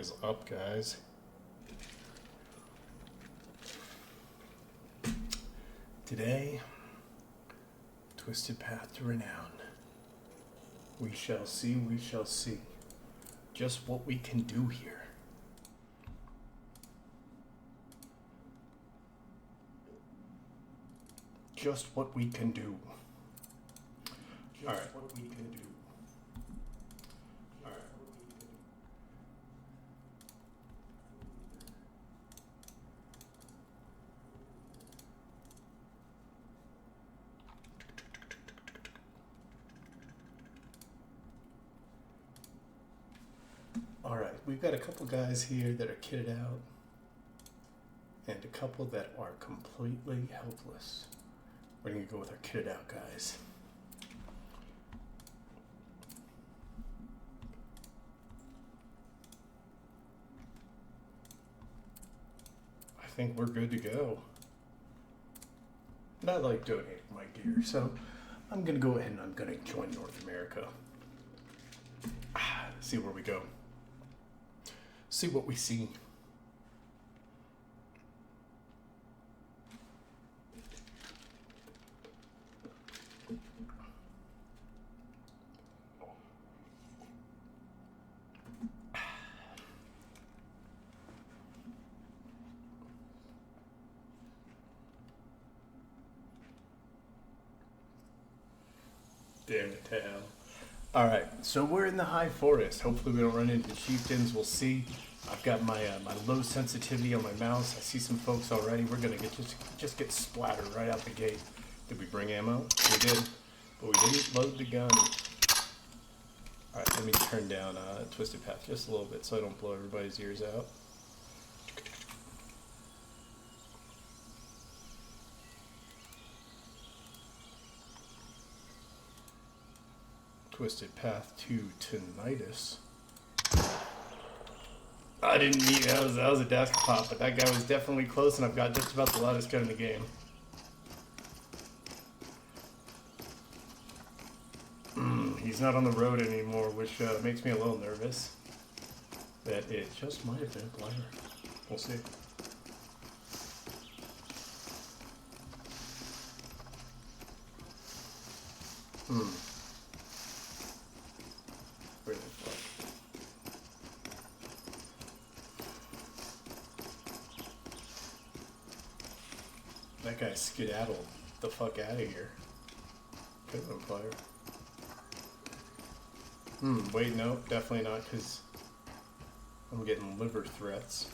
is up, guys? Today, twisted path to renown. We shall see just what we can do here. Just what we can do. All right. What we can do. All right. All right. We've got a couple guys here that are kitted out, and a couple that are completely helpless. We're gonna go with our kitted out guys. I think we're good to go. And I like donating my gear, so I'm gonna go ahead and I'm gonna join North America. See where we go. See what we see. Damn it, Tam. Alright, so we're in the high forest. Hopefully we don't run into chieftains. We'll see. I've got my my low sensitivity on my mouse. I see some folks already. We're gonna just get splattered right out the gate. Did we bring ammo? We did, but we didn't load the gun. Alright, let me turn down Twisted Path just a little bit so I don't blow everybody's ears out. Twisted Path to tinnitus. I didn't need that was a desk pop, but that guy was definitely close, and I've got just about the loudest gun in the game. He's not on the road anymore, which makes me a little nervous. That it just might have been a player. We'll see. Where the fuck? That guy skedaddled the fuck out of here. Could have been a player. Wait, no, definitely not, because I'm getting liver threats.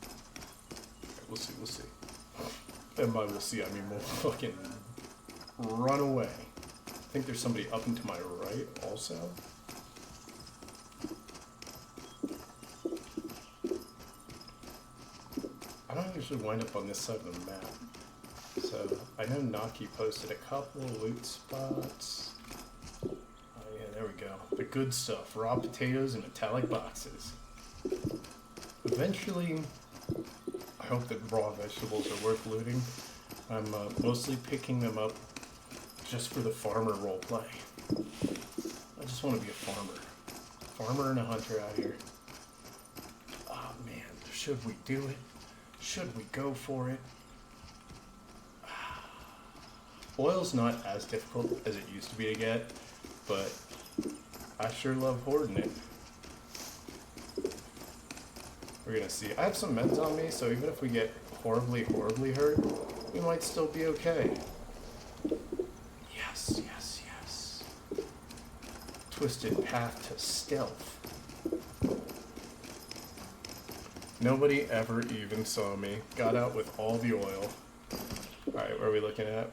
Okay, we'll see. And by we'll see, I mean we'll fucking run away. I think there's somebody up and to my right also. I don't usually wind up on this side of the map. So I know Naki posted a couple loot spots. Oh yeah, there we go. The good stuff. Raw potatoes in metallic boxes. Eventually, I hope that raw vegetables are worth looting. I'm mostly picking them up just for the farmer roleplay. I just want to be a farmer. Farmer and a hunter out here. Oh man, should we do it? Should we go for it? Oil's not as difficult as it used to be to get, but I sure love hoarding it. We're gonna see. I have some meds on me, so even if we get horribly, horribly hurt, we might still be okay. Yes. Twisted path to stealth. Nobody ever even saw me. Got out with all the oil. Alright, what are we looking at?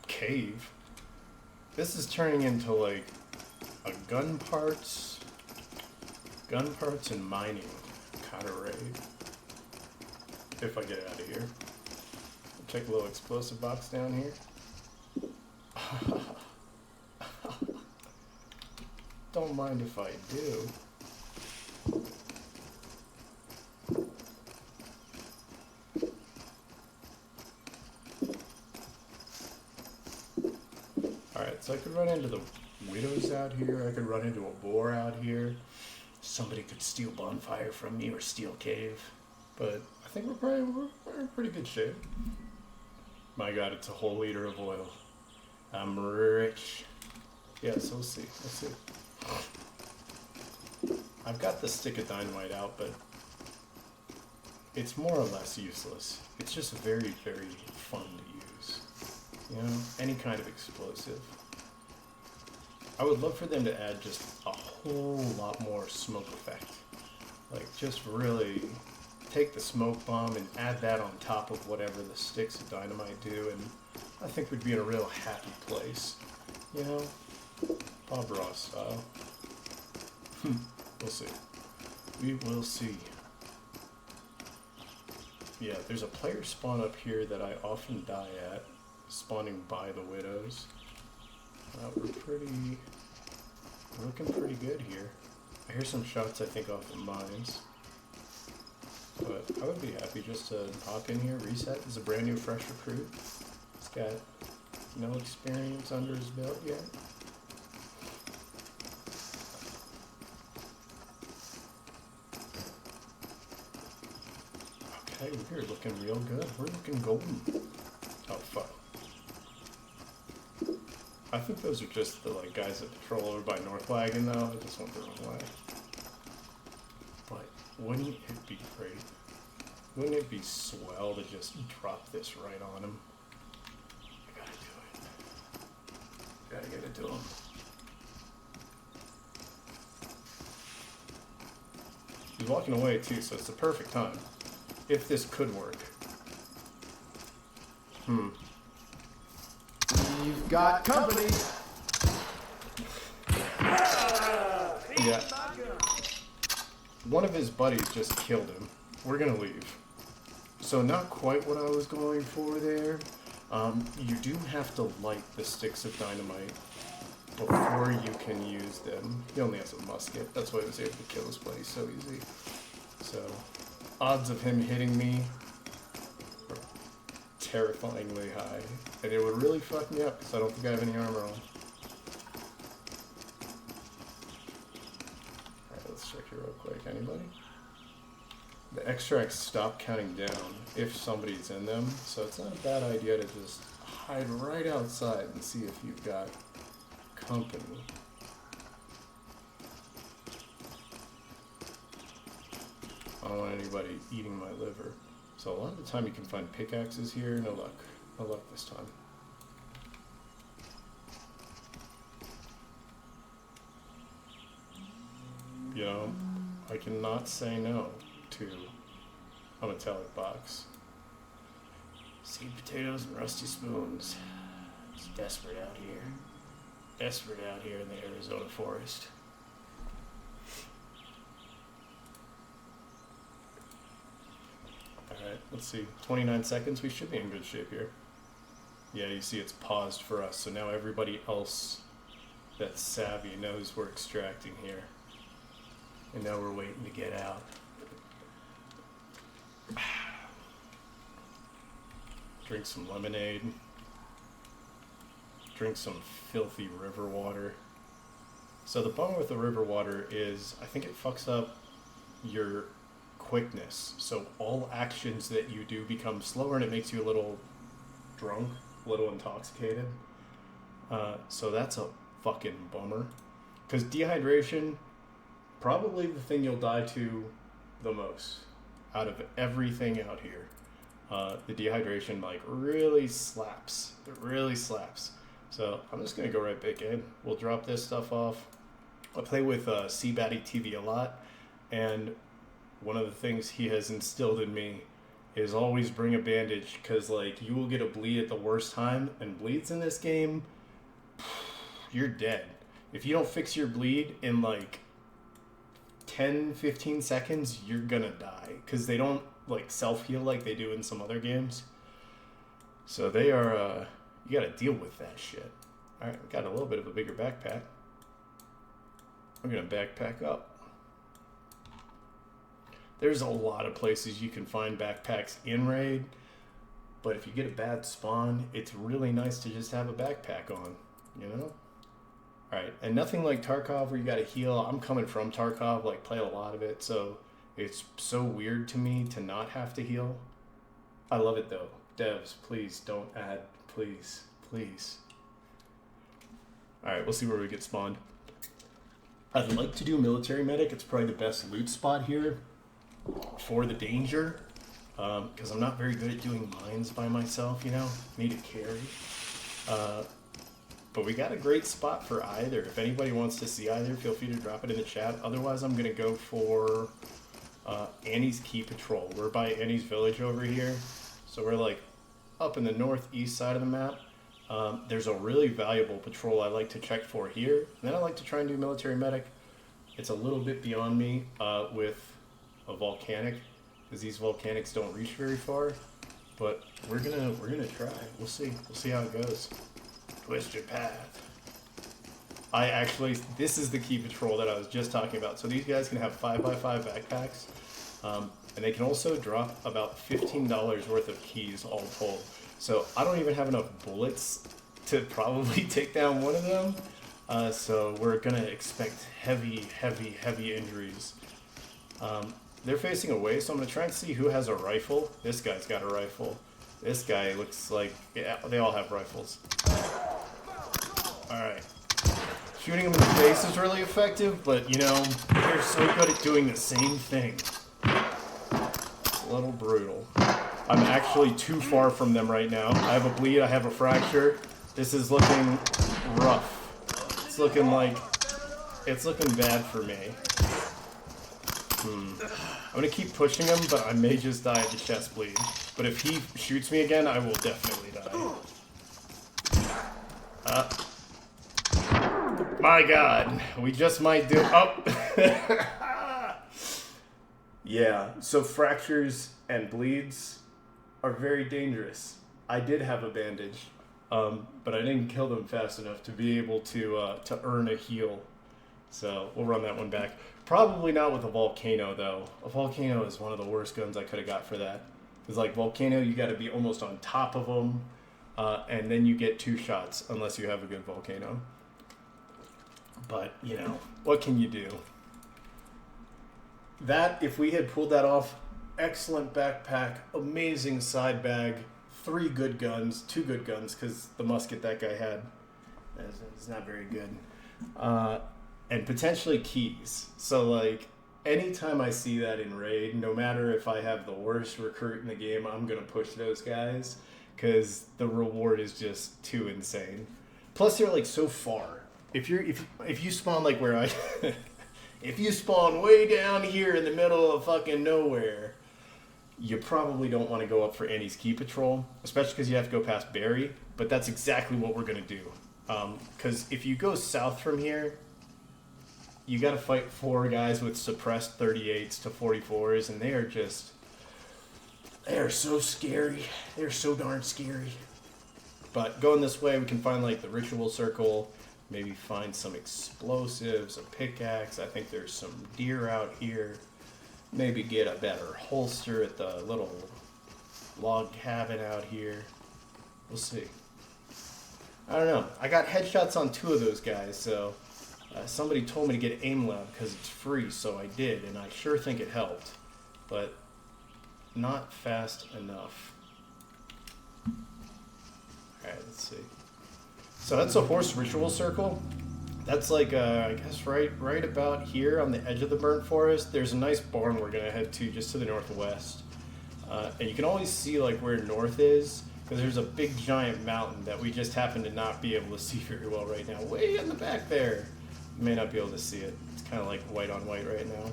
Cave. This is turning into like a gun parts and mining kind of raid. If I get out of here. Check a little explosive box down here. Don't mind if I do. Alright, so I could run into the widows out here. I could run into a boar out here. somebody could steal bonfire from me or steal cave. But I think we're in pretty good shape. My god, it's a whole liter of oil. I'm rich. Yeah, so we'll see. I've got the stick of dynamite out, but it's more or less useless. It's just very, very fun to use. You know, any kind of explosive. I would love for them to add just a whole lot more smoke effect. Like, just really take the smoke bomb and add that on top of whatever the sticks of dynamite do, and I think we'd be in a real happy place. You know? Bob Ross style. We'll see. We will see. Yeah, there's a player spawn up here that I often die at, spawning by the widows. We're looking pretty good here. I hear some shots, I think, off the mines. But I would be happy just to hop in here, reset. This is a brand new, fresh recruit. He's got no experience under his belt yet. Okay, we're looking real good. We're looking golden. Oh, fuck. I think those are just the guys that patrol over by North Wagon, though. I just went the wrong way. But wouldn't it be great? Wouldn't it be swell to just drop this right on him? I gotta do it. Gotta get it to him. He's walking away too, so it's the perfect time. If this could work. You've got company. Yeah. One of his buddies just killed him. We're gonna leave. So not quite what I was going for there. You do have to light the sticks of dynamite before you can use them. He only has a musket. That's why he was able to kill his buddy so easy. So, odds of him hitting me are terrifyingly high. And it would really fuck me up because I don't think I have any armor on. Alright, let's check here real quick. Anybody? The extracts stop counting down if somebody's in them, so it's not a bad idea to just hide right outside and see if you've got company. I don't want anybody eating my liver. So a lot of the time you can find pickaxes here. No luck. No luck this time. You know, I cannot say no to a metallic box. Seed potatoes and rusty spoons. It's desperate out here. Desperate out here in the Arizona forest. Alright, let's see. 29 seconds. We should be in good shape here. Yeah, you see it's paused for us, so now everybody else that's savvy knows we're extracting here. And now we're waiting to get out. Drink some lemonade. Drink some filthy river water. So the problem with the river water is I think it fucks up your quickness. So all actions that you do become slower and it makes you a little drunk, a little intoxicated. So that's a fucking bummer. Because dehydration, probably the thing you'll die to the most out of everything out here. The dehydration really slaps. It really slaps. So I'm just gonna go right back in. We'll drop this stuff off. I play with Seabatty TV a lot, and one of the things he has instilled in me is always bring a bandage, because you will get a bleed at the worst time, and bleeds in this game, you're dead. If you don't fix your bleed in 10-15 seconds, you're gonna die, because they don't self-heal like they do in some other games. So they are you gotta deal with that shit. Alright, we got a little bit of a bigger backpack. I'm gonna backpack up. There's a lot of places you can find backpacks in raid, but if you get a bad spawn, it's really nice to just have a backpack on, you know? Alright, and nothing like Tarkov where you gotta heal. I'm coming from Tarkov, like play a lot of it, so it's so weird to me to not have to heal. I love it though. Devs, please don't add. Please. Please. Alright, we'll see where we get spawned. I'd like to do military medic. It's probably the best loot spot here for the danger. Because I'm not very good at doing mines by myself, you know? Need a carry. But we got a great spot for either. If anybody wants to see either, feel free to drop it in the chat. Otherwise, I'm going to go for Annie's Key Patrol. We're by Annie's Village over here. So we're like up in the northeast side of the map. There's a really valuable patrol I like to check for here. And then I like to try and do military medic. It's a little bit beyond me with a volcanic, because these volcanics don't reach very far. But we're gonna try. We'll see. We'll see how it goes. Twisted path. This is the key patrol that I was just talking about. So these guys can have 5x5 backpacks, and they can also drop about $15 worth of keys all told. So I don't even have enough bullets to probably take down one of them. So we're gonna expect heavy injuries. They're facing away, so I'm gonna try and see who has a rifle. This guy's got a rifle. This guy looks like, yeah, they all have rifles. Alright. Shooting him in the face is really effective, but you know, they're so good at doing the same thing. It's a little brutal. I'm actually too far from them right now. I have a bleed, I have a fracture. This is looking rough. It's looking bad for me. I'm gonna keep pushing him, but I may just die of the chest bleed. But if he shoots me again, I will definitely die. My God, we just might do. Oh, yeah. So fractures and bleeds are very dangerous. I did have a bandage, but I didn't kill them fast enough to be able to earn a heal. So we'll run that one back. Probably not with a volcano though. A volcano is one of the worst guns I could have got for that. Because like volcano, you got to be almost on top of them, and then you get 2 shots unless you have a good volcano. But you know, what can you do? That, if we had pulled that off, excellent backpack, amazing side bag, 3 good guns, 2 good guns, because the musket that guy had is not very good. And potentially keys. So like, anytime I see that in raid, no matter if I have the worst recruit in the game, I'm gonna push those guys, because the reward is just too insane. Plus they're like so far. If you spawn like where I if you spawn way down here in the middle of fucking nowhere, you probably don't want to go up for Annie's Key Patrol, especially because you have to go past Barry. But that's exactly what we're gonna do. Because if you go south from here, you got to fight 4 guys with suppressed 38s to 44s, and they are so scary. They're so darn scary. But going this way, we can find like the ritual circle. Maybe find some explosives, a pickaxe. I think there's some deer out here. Maybe get a better holster at the little log cabin out here. We'll see. I don't know. I got headshots on 2 of those guys, so somebody told me to get aim lab because it's free, so I did, and I sure think it helped. But not fast enough. Alright, let's see. So that's a horse ritual circle. That's like, I guess right about here on the edge of the burnt forest. There's a nice barn we're going to head to just to the northwest. And you can always see like where north is, because there's a big giant mountain that we just happen to not be able to see very well right now. Way in the back there. You may not be able to see it. It's kind of like white on white right now.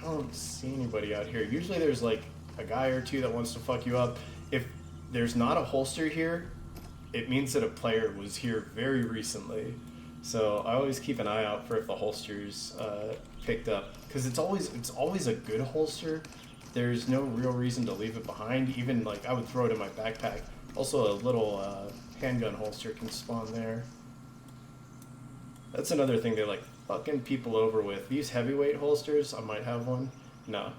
I don't see anybody out here. Usually there's like a guy or 2 that wants to fuck you up. If there's not a holster here, it means that a player was here very recently. So I always keep an eye out for if the holster's picked up, because it's always a good holster. There's no real reason to leave it behind. Even like I would throw it in my backpack. Also, a little handgun holster can spawn there. That's another thing they like fucking people over with. These heavyweight holsters, I might have one. No,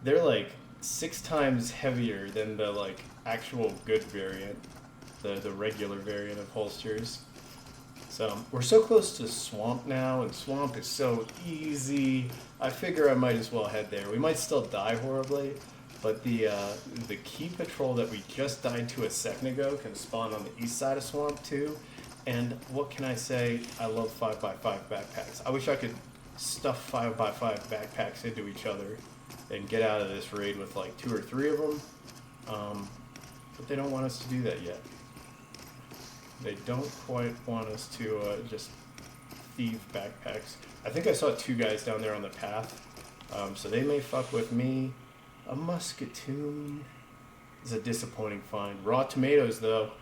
they're like 6 times heavier than the like actual good variant. The regular variant of holsters. So we're so close to Swamp now, and Swamp is so easy. I figure I might as well head there. We might still die horribly, but the key patrol that we just died to a second ago can spawn on the east side of Swamp too. And what can I say? I love 5x5 backpacks. I wish I could stuff 5x5 backpacks into each other and get out of this raid with like 2 or 3 of them. But they don't want us to do that yet. They don't quite want us to just thieve backpacks. I think I saw 2 guys down there on the path, so they may fuck with me. A musketoon is a disappointing find. Raw tomatoes, though.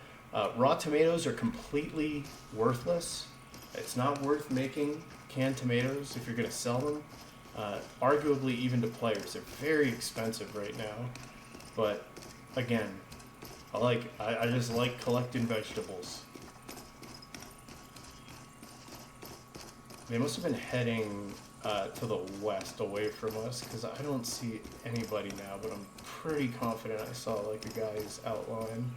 Raw tomatoes are completely worthless. It's not worth making canned tomatoes if you're going to sell them. Arguably, even to players. They're very expensive right now. But, again, I just like collecting vegetables. They must have been heading to the west away from us, because I don't see anybody now, but I'm pretty confident I saw like a guy's outline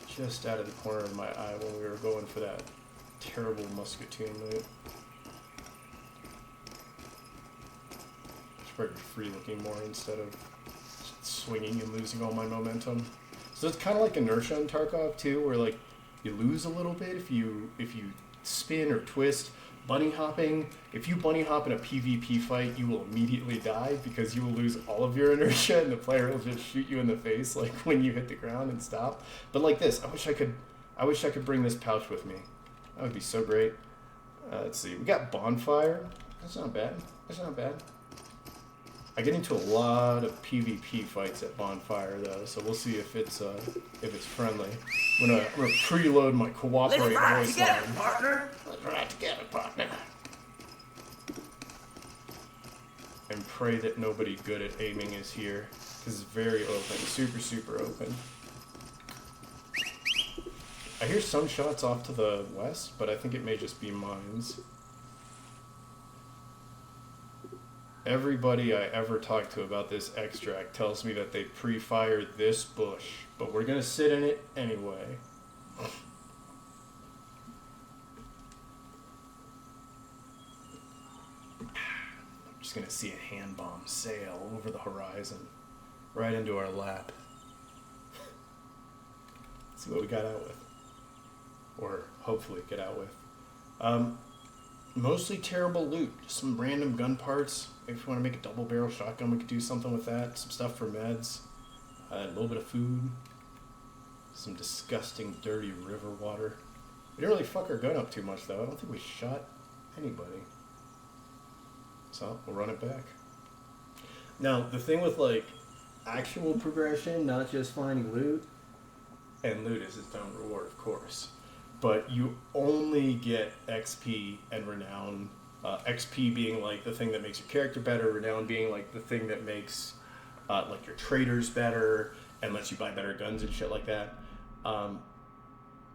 just out of the corner of my eye when we were going for that terrible musketoon loot. It's probably free looking more instead of swinging and losing all my momentum. So it's kind of like inertia in Tarkov too, where like you lose a little bit if you spin or twist. Bunny hopping, if you bunny hop in a PvP fight, you will immediately die because you will lose all of your inertia and the player will just shoot you in the face like when you hit the ground and stop. But like this, I wish I could bring this pouch with me. That would be so great. Let's see, we got bonfire. That's not bad. That's not bad. I get into a lot of PvP fights at bonfire though, so we'll see if it's friendly. I'm gonna preload my cooperate voice line. Partner. Let's ride together, partner. And pray that nobody good at aiming is here. This is very open, super open. I hear some shots off to the west, but I think it may just be mines. Everybody I ever talk to about this extract tells me that they pre-fired this bush, but we're gonna sit in it anyway. I'm just gonna see a hand bomb sail over the horizon, right into our lap. See what we got out with, or hopefully get out with. Mostly terrible loot, just some random gun parts. If you want to make a double barrel shotgun, we could do something with that. Some stuff for meds, a little bit of food, some disgusting dirty river water. We didn't really fuck our gun up too much though. I don't think we shot anybody. So we'll run it back. Now the thing with like actual progression, not just finding loot, and loot is its own reward of course. But you only get XP and renown. XP being like the thing that makes your character better, renown being like the thing that makes like your traders better and lets you buy better guns and shit like that.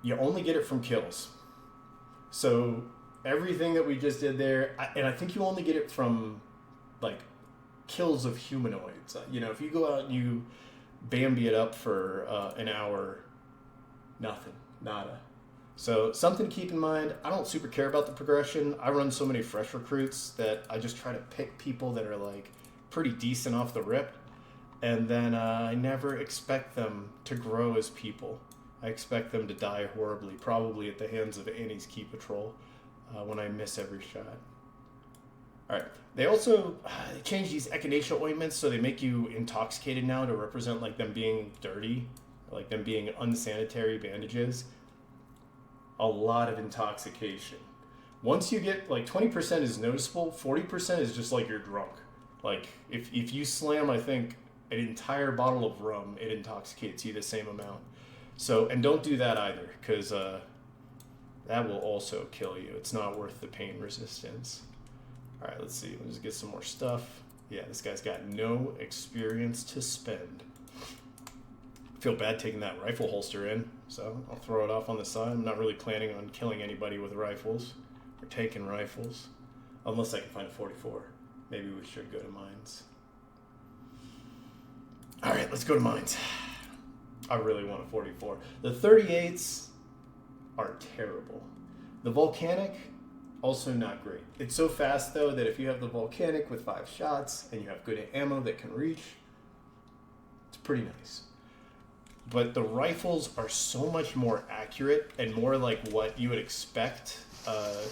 You only get it from kills. So everything that we just did there, and I think you only get it from like kills of humanoids. You know, if you go out and you Bambi it up for an hour, nothing, nada. So something to keep in mind. I don't super care about the progression. I run so many fresh recruits that I just try to pick people that are like pretty decent off the rip, and then I never expect them to grow as people. I expect them to die horribly, probably at the hands of Annie's Key Patrol when I miss every shot. All right. They also changed these echinacea ointments so they make you intoxicated now to represent like them being dirty, like them being unsanitary bandages. A lot of intoxication. Once you get, like, 20% is noticeable, 40% is just like you're drunk. Like, if you slam, I think, an entire bottle of rum, it intoxicates you the same amount. So, and don't do that either, because that will also kill you. It's not worth the pain resistance. All right, let's see. Let's just get some more stuff. Yeah, this guy's got no experience to spend. Feel bad taking that rifle holster in, so I'll throw it off on the side. I'm not really planning on killing anybody with rifles or taking rifles, unless I can find a 44. Maybe we should go to mines. All right, let's go to mines. I really want a 44. The 38s are terrible. The volcanic, also not great. It's so fast though that if you have the volcanic with 5 shots and you have good ammo that can reach, it's pretty nice. But the rifles are so much more accurate and more like what you would expect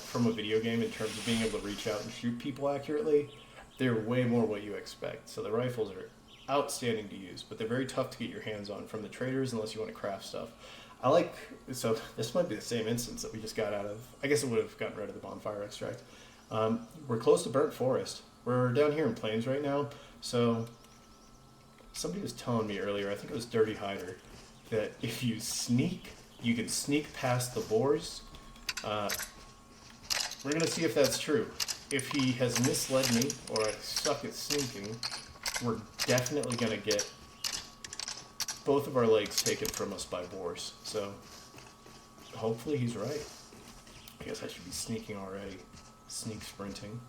from a video game in terms of being able to reach out and shoot people accurately. They're way more what you expect. So the rifles are outstanding to use, but they're very tough to get your hands on from the traders unless you want to craft stuff. So this might be the same instance that we just got out of. I guess it would have gotten rid of the bonfire extract. We're close to burnt forest. We're down here in plains right now. So somebody was telling me earlier, I think it was Dirty Hider, that if you sneak, you can sneak past the boars. We're going to see if that's true. If he has misled me, or I suck at sneaking, we're definitely going to get both of our legs taken from us by boars. So hopefully he's right. I guess I should be sneaking already. Sneak sprinting.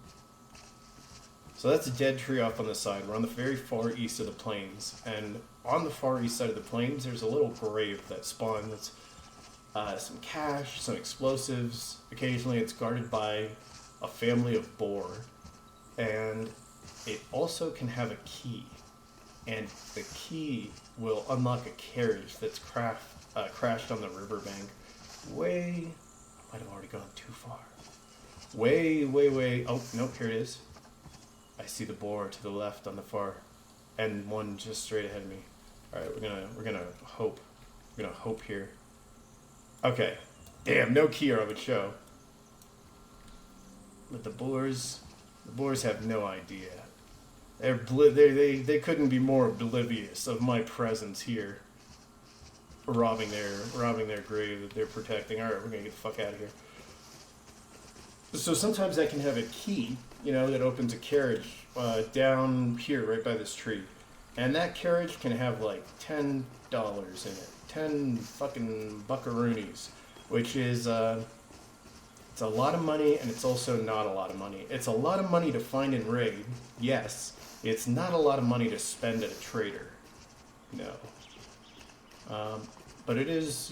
So that's a dead tree off on the side. We're on the very far east of the plains. And on the far east side of the plains, there's a little grave that spawns some cash, some explosives. Occasionally it's guarded by a family of boar. And it also can have a key. And the key will unlock a carriage that's crashed on the riverbank. I might have already gone too far. Way. Oh, nope, here it is. I see the boar to the left on the far, and one just straight ahead of me. All right, we're gonna hope. We're gonna hope here. Okay, damn, no key or I would show. But the boars have no idea. They couldn't be more oblivious of my presence here. Robbing their grave that they're protecting. All right, we're gonna get the fuck out of here. So sometimes I can have a key, that opens a carriage down here right by this tree. And that carriage can have like $10 in it. 10 fucking buckaroonies. Which is, it's a lot of money and it's also not a lot of money. It's a lot of money to find and raid, yes. It's not a lot of money to spend at a trader. No. But it is,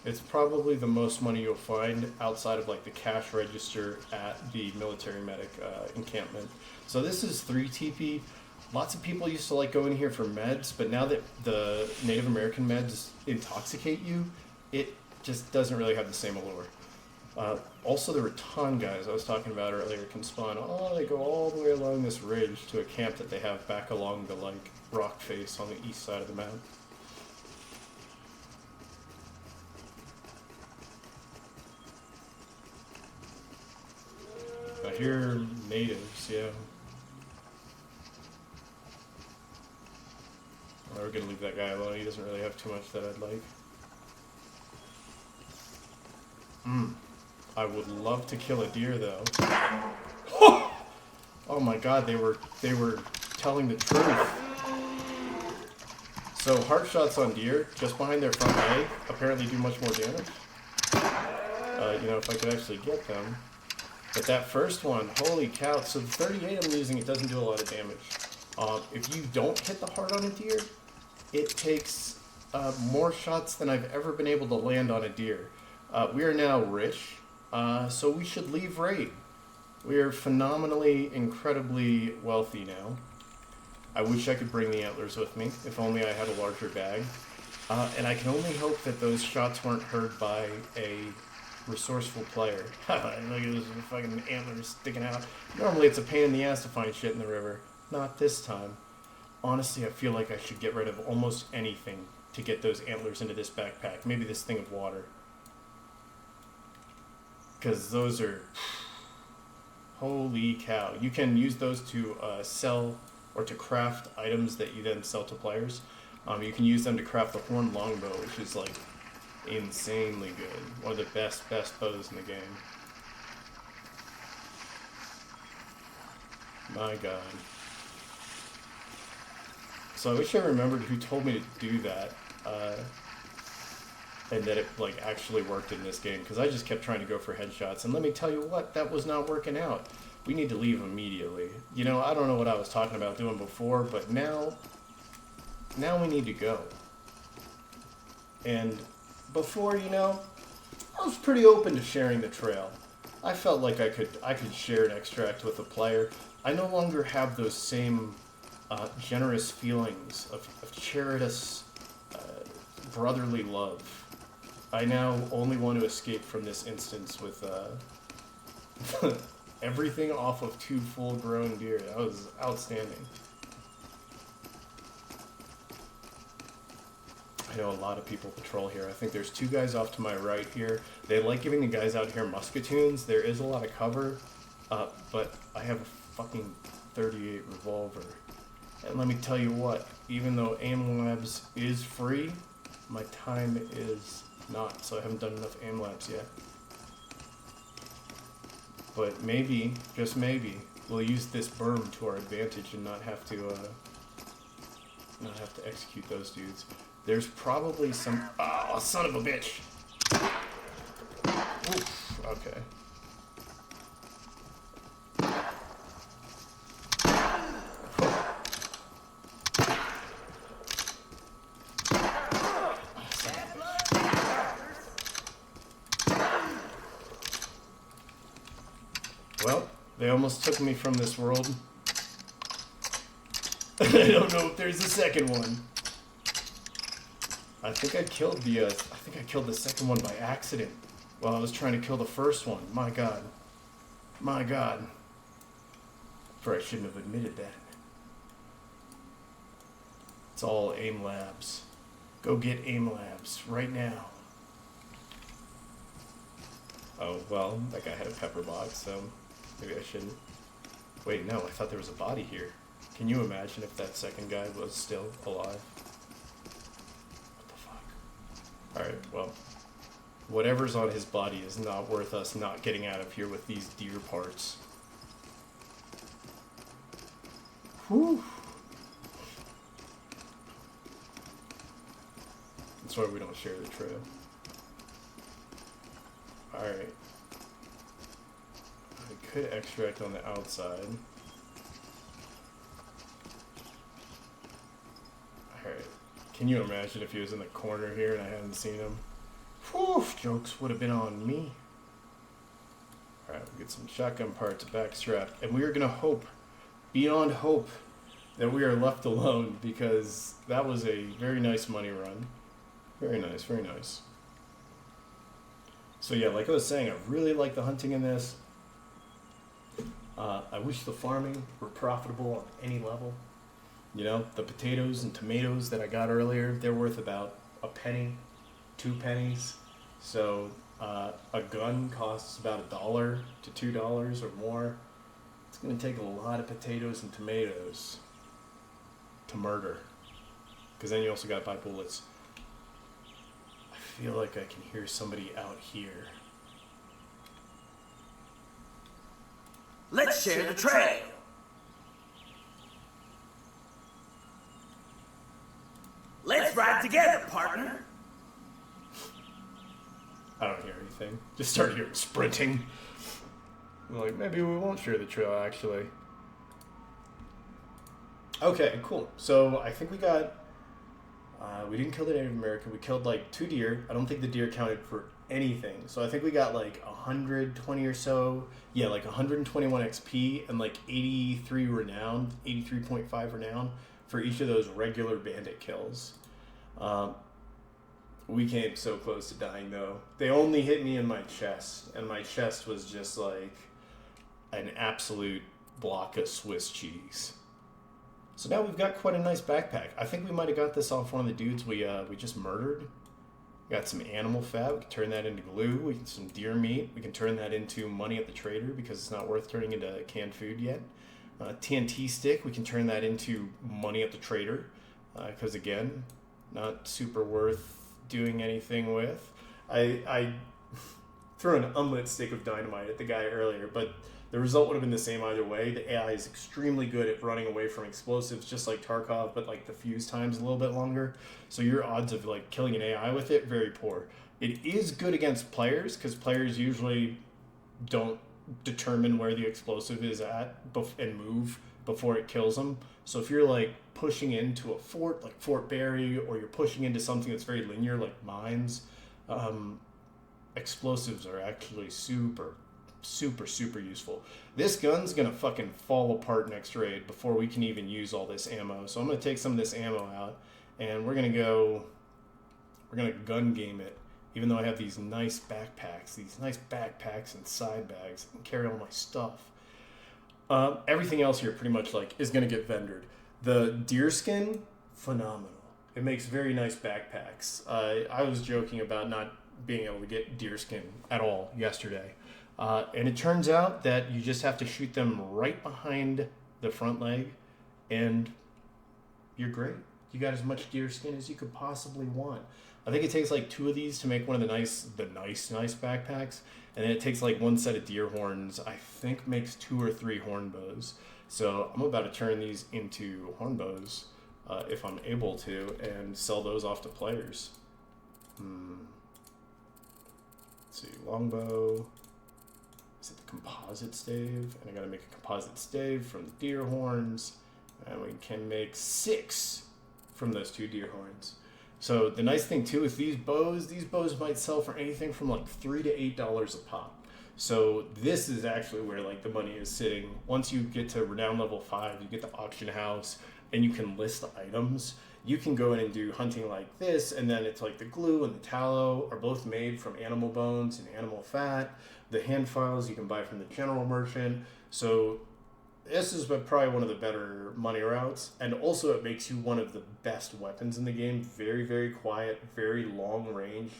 it's probably the most money you'll find outside of like the cash register at the military medic encampment. So this is 3 TP. Lots of people used to like going here for meds, but now that the Native American meds intoxicate you, it just doesn't really have the same allure. Also the rattan guys I was talking about earlier can spawn. They go all the way along this ridge to a camp that they have back along the like rock face on the east side of the map. I hear natives, yeah. We're gonna leave that guy alone. He doesn't really have too much that I'd like. I would love to kill a deer though. Oh my god, they were telling the truth. So heart shots on deer, just behind their front leg, apparently do much more damage. If I could actually get them. But that first one, holy cow. So the 38 I'm using, it doesn't do a lot of damage. If you don't hit the heart on a deer, it takes more shots than I've ever been able to land on a deer. We are now rich, so we should leave raid. We are phenomenally, incredibly wealthy now. I wish I could bring the antlers with me, if only I had a larger bag. And I can only hope that those shots weren't heard by a resourceful player. Look at those fucking antlers sticking out. Normally it's a pain in the ass to find shit in the river. Not this time. Honestly, I feel like I should get rid of almost anything to get those antlers into this backpack. Maybe this thing of water. Because those are... Holy cow. You can use those to sell or to craft items that you then sell to players. You can use them to craft the horn longbow, which is like insanely good. One of the best bows in the game. My god. So I wish I remembered who told me to do that. And that it like actually worked in this game, because I just kept trying to go for headshots, and let me tell you what, that was not working out. We need to leave immediately. I don't know what I was talking about doing before, but now we need to go. And before, you know, I was pretty open to sharing the trail. I felt like I could share an extract with a player. I no longer have those same generous feelings of charitous brotherly love. I now only want to escape from this instance with everything off of 2 full-grown deer. That was outstanding. I know a lot of people patrol here. I think there's 2 guys off to my right here. They like giving the guys out here musketoons. There is a lot of cover, but I have a fucking 38 revolver. And let me tell you what, even though Aim Labs is free, my time is not, so I haven't done enough Aim Labs yet. But maybe, just maybe, we'll use this berm to our advantage and not have to execute those dudes. There's probably some... Oh, son of a bitch! Oof, okay. Well, they almost took me from this world. I don't know if there's a second one. I think I killed the second one by accident while I was trying to kill the first one. My God. My God. For I shouldn't have admitted that. It's all Aim Labs. Go get Aim Labs right now. Oh, well, that guy had a pepper box, so maybe I shouldn't. Wait, no, I thought there was a body here. Can you imagine if that second guy was still alive? Alright, well, whatever's on his body is not worth us not getting out of here with these deer parts. Whew. That's why we don't share the trail. Alright. I could extract on the outside. Alright. Can you imagine if he was in the corner here and I hadn't seen him? Whew, jokes would have been on me. Alright, we'll get some shotgun parts, backstrap, and we are going to hope, beyond hope, that we are left alone, because that was a very nice money run. Very nice, very nice. So yeah, like I was saying, I really like the hunting in this. I wish the farming were profitable on any level. You know, the potatoes and tomatoes that I got earlier, they're worth about a penny, 2 pennies. So a gun costs about $1 to $2 or more. It's going to take a lot of potatoes and tomatoes to murder. Because then you also got to buy bullets. I feel like I can hear somebody out here. Let's share the trail. Let's ride together, partner. I don't hear anything. Just start hearing sprinting. I'm like, maybe we won't share the trail, actually. Okay, cool. So I think we got... we didn't kill the Native American. We killed, like, 2 deer. I don't think the deer counted for anything. So I think we got, like, 120 or so. Yeah, like 121 XP and, like, 83 renown. 83.5 renown for each of those regular bandit kills. We came so close to dying, though. They only hit me in my chest, and my chest was just like an absolute block of Swiss cheese. So now we've got quite a nice backpack. I think we might have got this off one of the dudes we just murdered. Got some animal fat. We can turn that into glue. We can some deer meat. We can turn that into money at the trader because it's not worth turning into canned food yet. TNT stick. We can turn that into money at the trader because again, not super worth doing anything with. I threw an unlit stick of dynamite at the guy earlier, but the result would have been the same either way. The AI is extremely good at running away from explosives, just like Tarkov, but like the fuse time's a little bit longer. So your odds of like killing an AI with it, very poor. It is good against players, because players usually don't determine where the explosive is at and move before it kills them. So if you're like pushing into a fort, like Fort Barry, or you're pushing into something that's very linear, like mines, explosives are actually super useful. This gun's gonna fucking fall apart next raid before we can even use all this ammo. So I'm gonna take some of this ammo out, and we're gonna gun game it. Even though I have these nice backpacks and side bags, and carry all my stuff. Everything else here pretty much like is gonna get vendored. The deer skin, phenomenal. It makes very nice backpacks. I was joking about not being able to get deer skin at all yesterday. And it turns out that you just have to shoot them right behind the front leg, and you're great. You got as much deer skin as you could possibly want. I think it takes like 2 of these to make one of the nice backpacks, and then it takes like 1 set of deer horns. I think makes 2 or 3 horn bows. So I'm about to turn these into horn bows, if I'm able to, and sell those off to players. Let's see, longbow. Is it the composite stave? And I gotta make a composite stave from the deer horns, and we can make 6 from those 2 deer horns. So the nice thing too with these bows might sell for anything from like $3 to $8 a pop. So this is actually where like the money is sitting. Once you get to renown level 5, you get the auction house, and you can list the items. You can go in and do hunting like this, and then it's like the glue and the tallow are both made from animal bones and animal fat. The hand files you can buy from the general merchant. So this is probably one of the better money routes, and also it makes you one of the best weapons in the game. Very, very quiet, very long range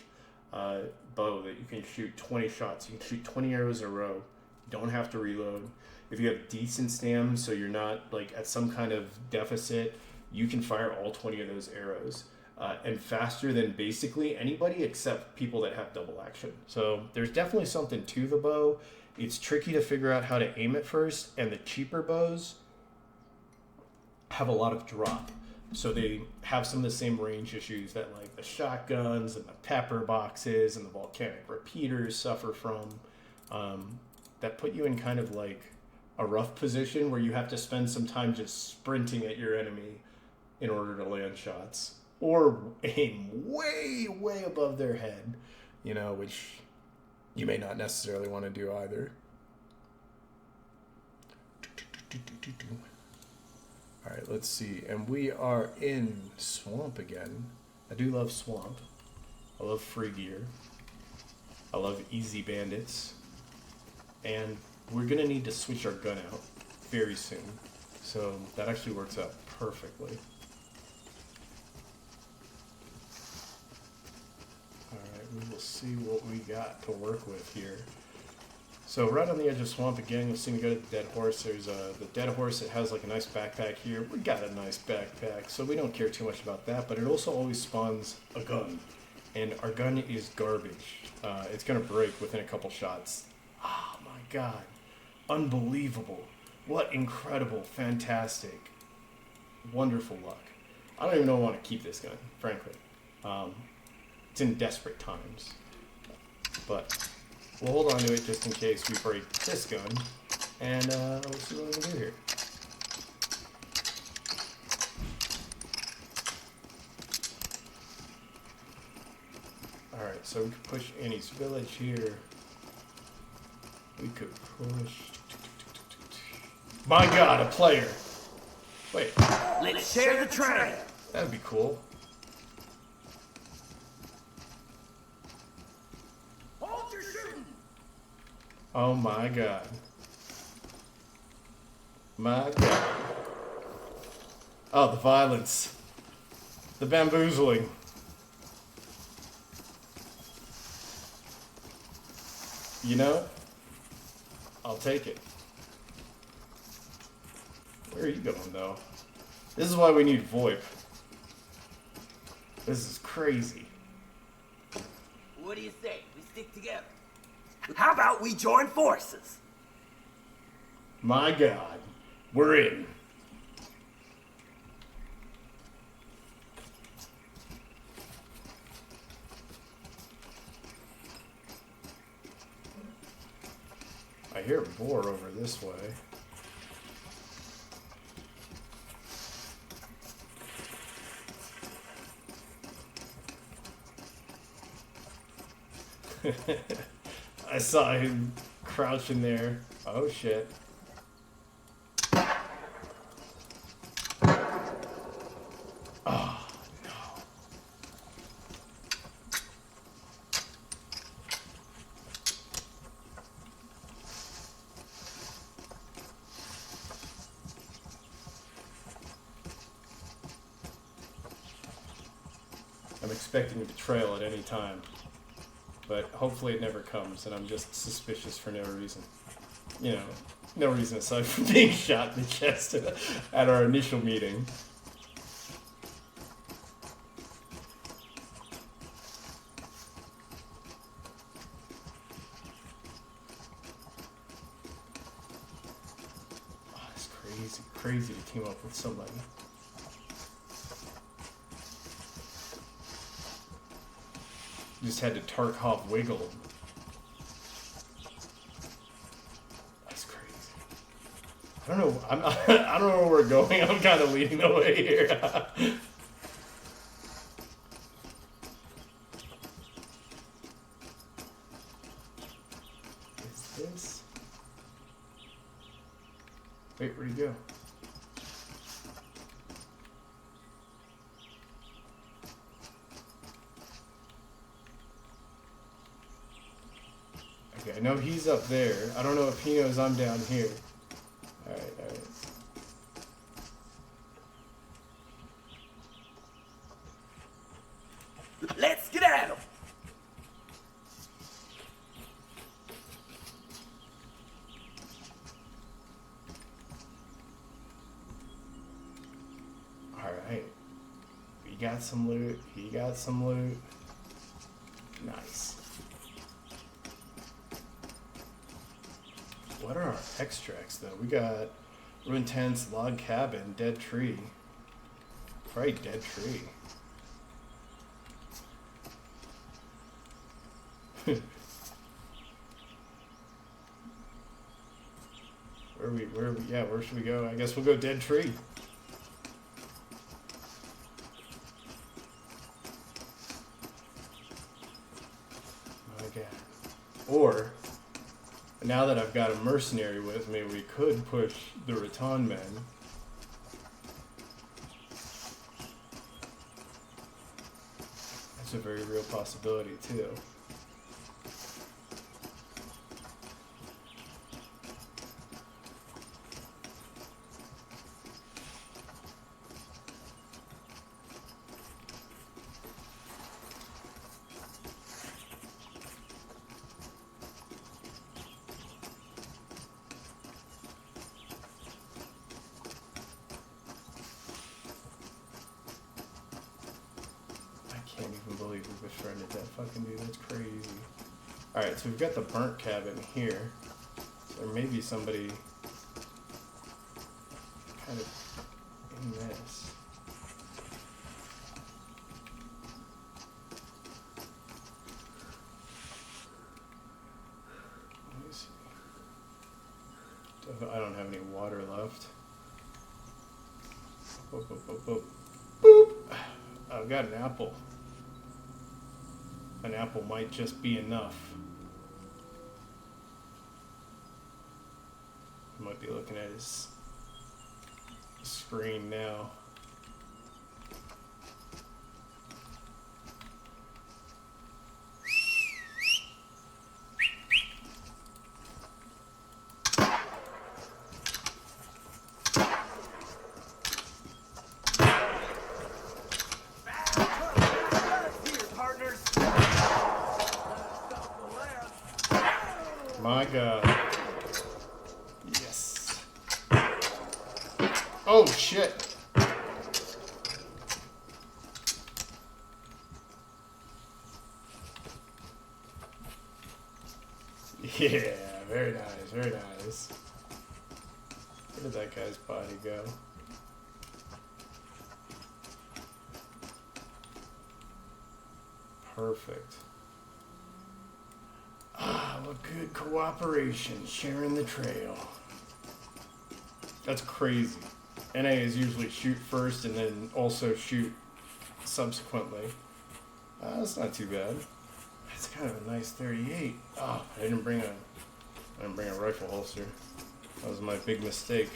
bow that you can shoot 20 shots. You can shoot 20 arrows in a row. You don't have to reload. If you have decent stam, so you're not like at some kind of deficit, you can fire all 20 of those arrows. And faster than basically anybody except people that have double action. So there's definitely something to the bow. It's tricky to figure out how to aim it first, and the cheaper bows have a lot of drop. So they have some of the same range issues that like the shotguns and the pepper boxes and the volcanic repeaters suffer from, that put you in kind of like a rough position where you have to spend some time just sprinting at your enemy in order to land shots. Or aim way, way above their head, which you may not necessarily want to do either. All right, let's see. And we are in Swamp again. I do love Swamp. I love free gear. I love easy bandits. And we're going to need to switch our gun out very soon. So that actually works out perfectly. We will see what we got to work with here. So right on the edge of Swamp again, you'll see me go to the Dead Horse. There's the Dead Horse. It has like a nice backpack here. We got a nice backpack, so we don't care too much about that, but it also always spawns a gun. And our gun is garbage. It's going to break within a couple shots. Oh my god. Unbelievable. What incredible, fantastic, wonderful luck. I don't even know if I want to keep this gun, frankly. It's in desperate times, but we'll hold on to it just in case we break this gun, and we'll see what we can do here. Alright, so we could push Annie's village here. We could push... My god, a player! Wait. Let's share the train. That would be cool. Oh my god. My god. Oh, the violence. The bamboozling. I'll take it. Where are you going, though? This is why we need VoIP. This is crazy. What do you say? We stick together. How about we join forces? My god. We're in. I hear a boar over this way. I saw him crouching there. Oh shit. Oh no. I'm expecting a betrayal at any time, but hopefully it never comes, and I'm just suspicious for no reason. You know, no reason aside from being shot in the chest at our initial meeting. Oh, it's crazy to team up with somebody. Just had to Tarkov wiggle. That's crazy. I don't know. I don't know where we're going. I'm kind of leading the way here. Is this? Wait, where'd he go? Okay, I know he's up there. I don't know if he knows I'm down here. Alright, alright. Let's get at him! Alright. We got some loot. He got some loot. Nice. What are our extracts, though? We got ruined tents, log cabin, dead tree. Probably dead tree. Where should we go? I guess we'll go dead tree. My God. Or, now that I've got a mercenary with me, we could push the Rattan men. That's a very real possibility, too. I can't even believe we befriended that fucking dude. That's crazy. Alright, so we've got the burnt cabin here. So there may be somebody kind of in this. Let me see. I don't have any water left. Boop, boop, boop, boop. Boop! I've got an apple. An apple might just be enough. He might be looking at his screen now. My God. Yes. Oh, shit. Yeah, very nice, very nice. Where did that guy's body go? Perfect. Ah, what good cooperation, sharing the trail. That's crazy. NA is usually shoot first and then also shoot subsequently. That's not too bad. That's kind of a nice 38. Oh, I didn't bring a rifle holster. That was my big mistake.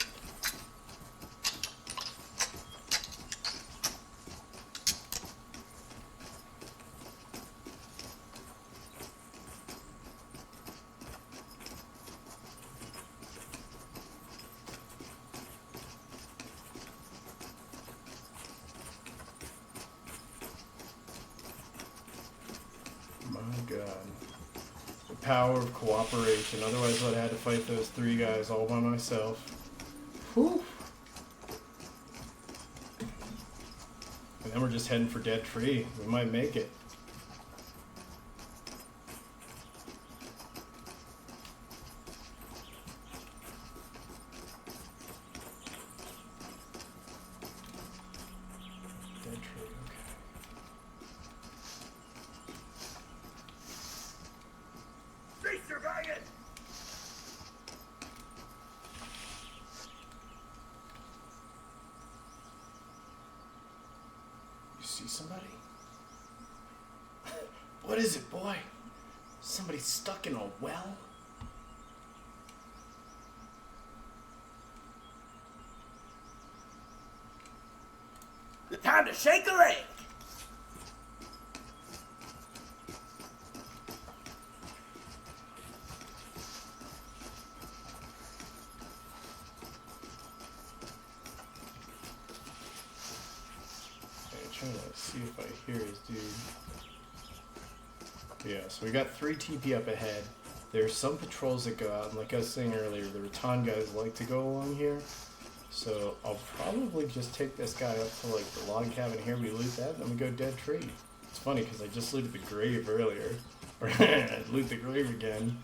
God. The power of cooperation. Otherwise, I'd have had to fight those 3 guys all by myself. Whew. And then we're just heading for dead tree. We might make it. Dead tree, okay. See somebody? What is it, boy? Somebody stuck in a well? Time to shake a leg. Trying to see if I hear his dude. Yeah, so we got 3 TP up ahead. There's some patrols that go out, and like I was saying earlier, the Rattan guys like to go along here. So I'll probably just take this guy up to like the log cabin here, we loot that, and then we go dead tree. It's funny because I just looted the grave earlier. Or loot the grave again.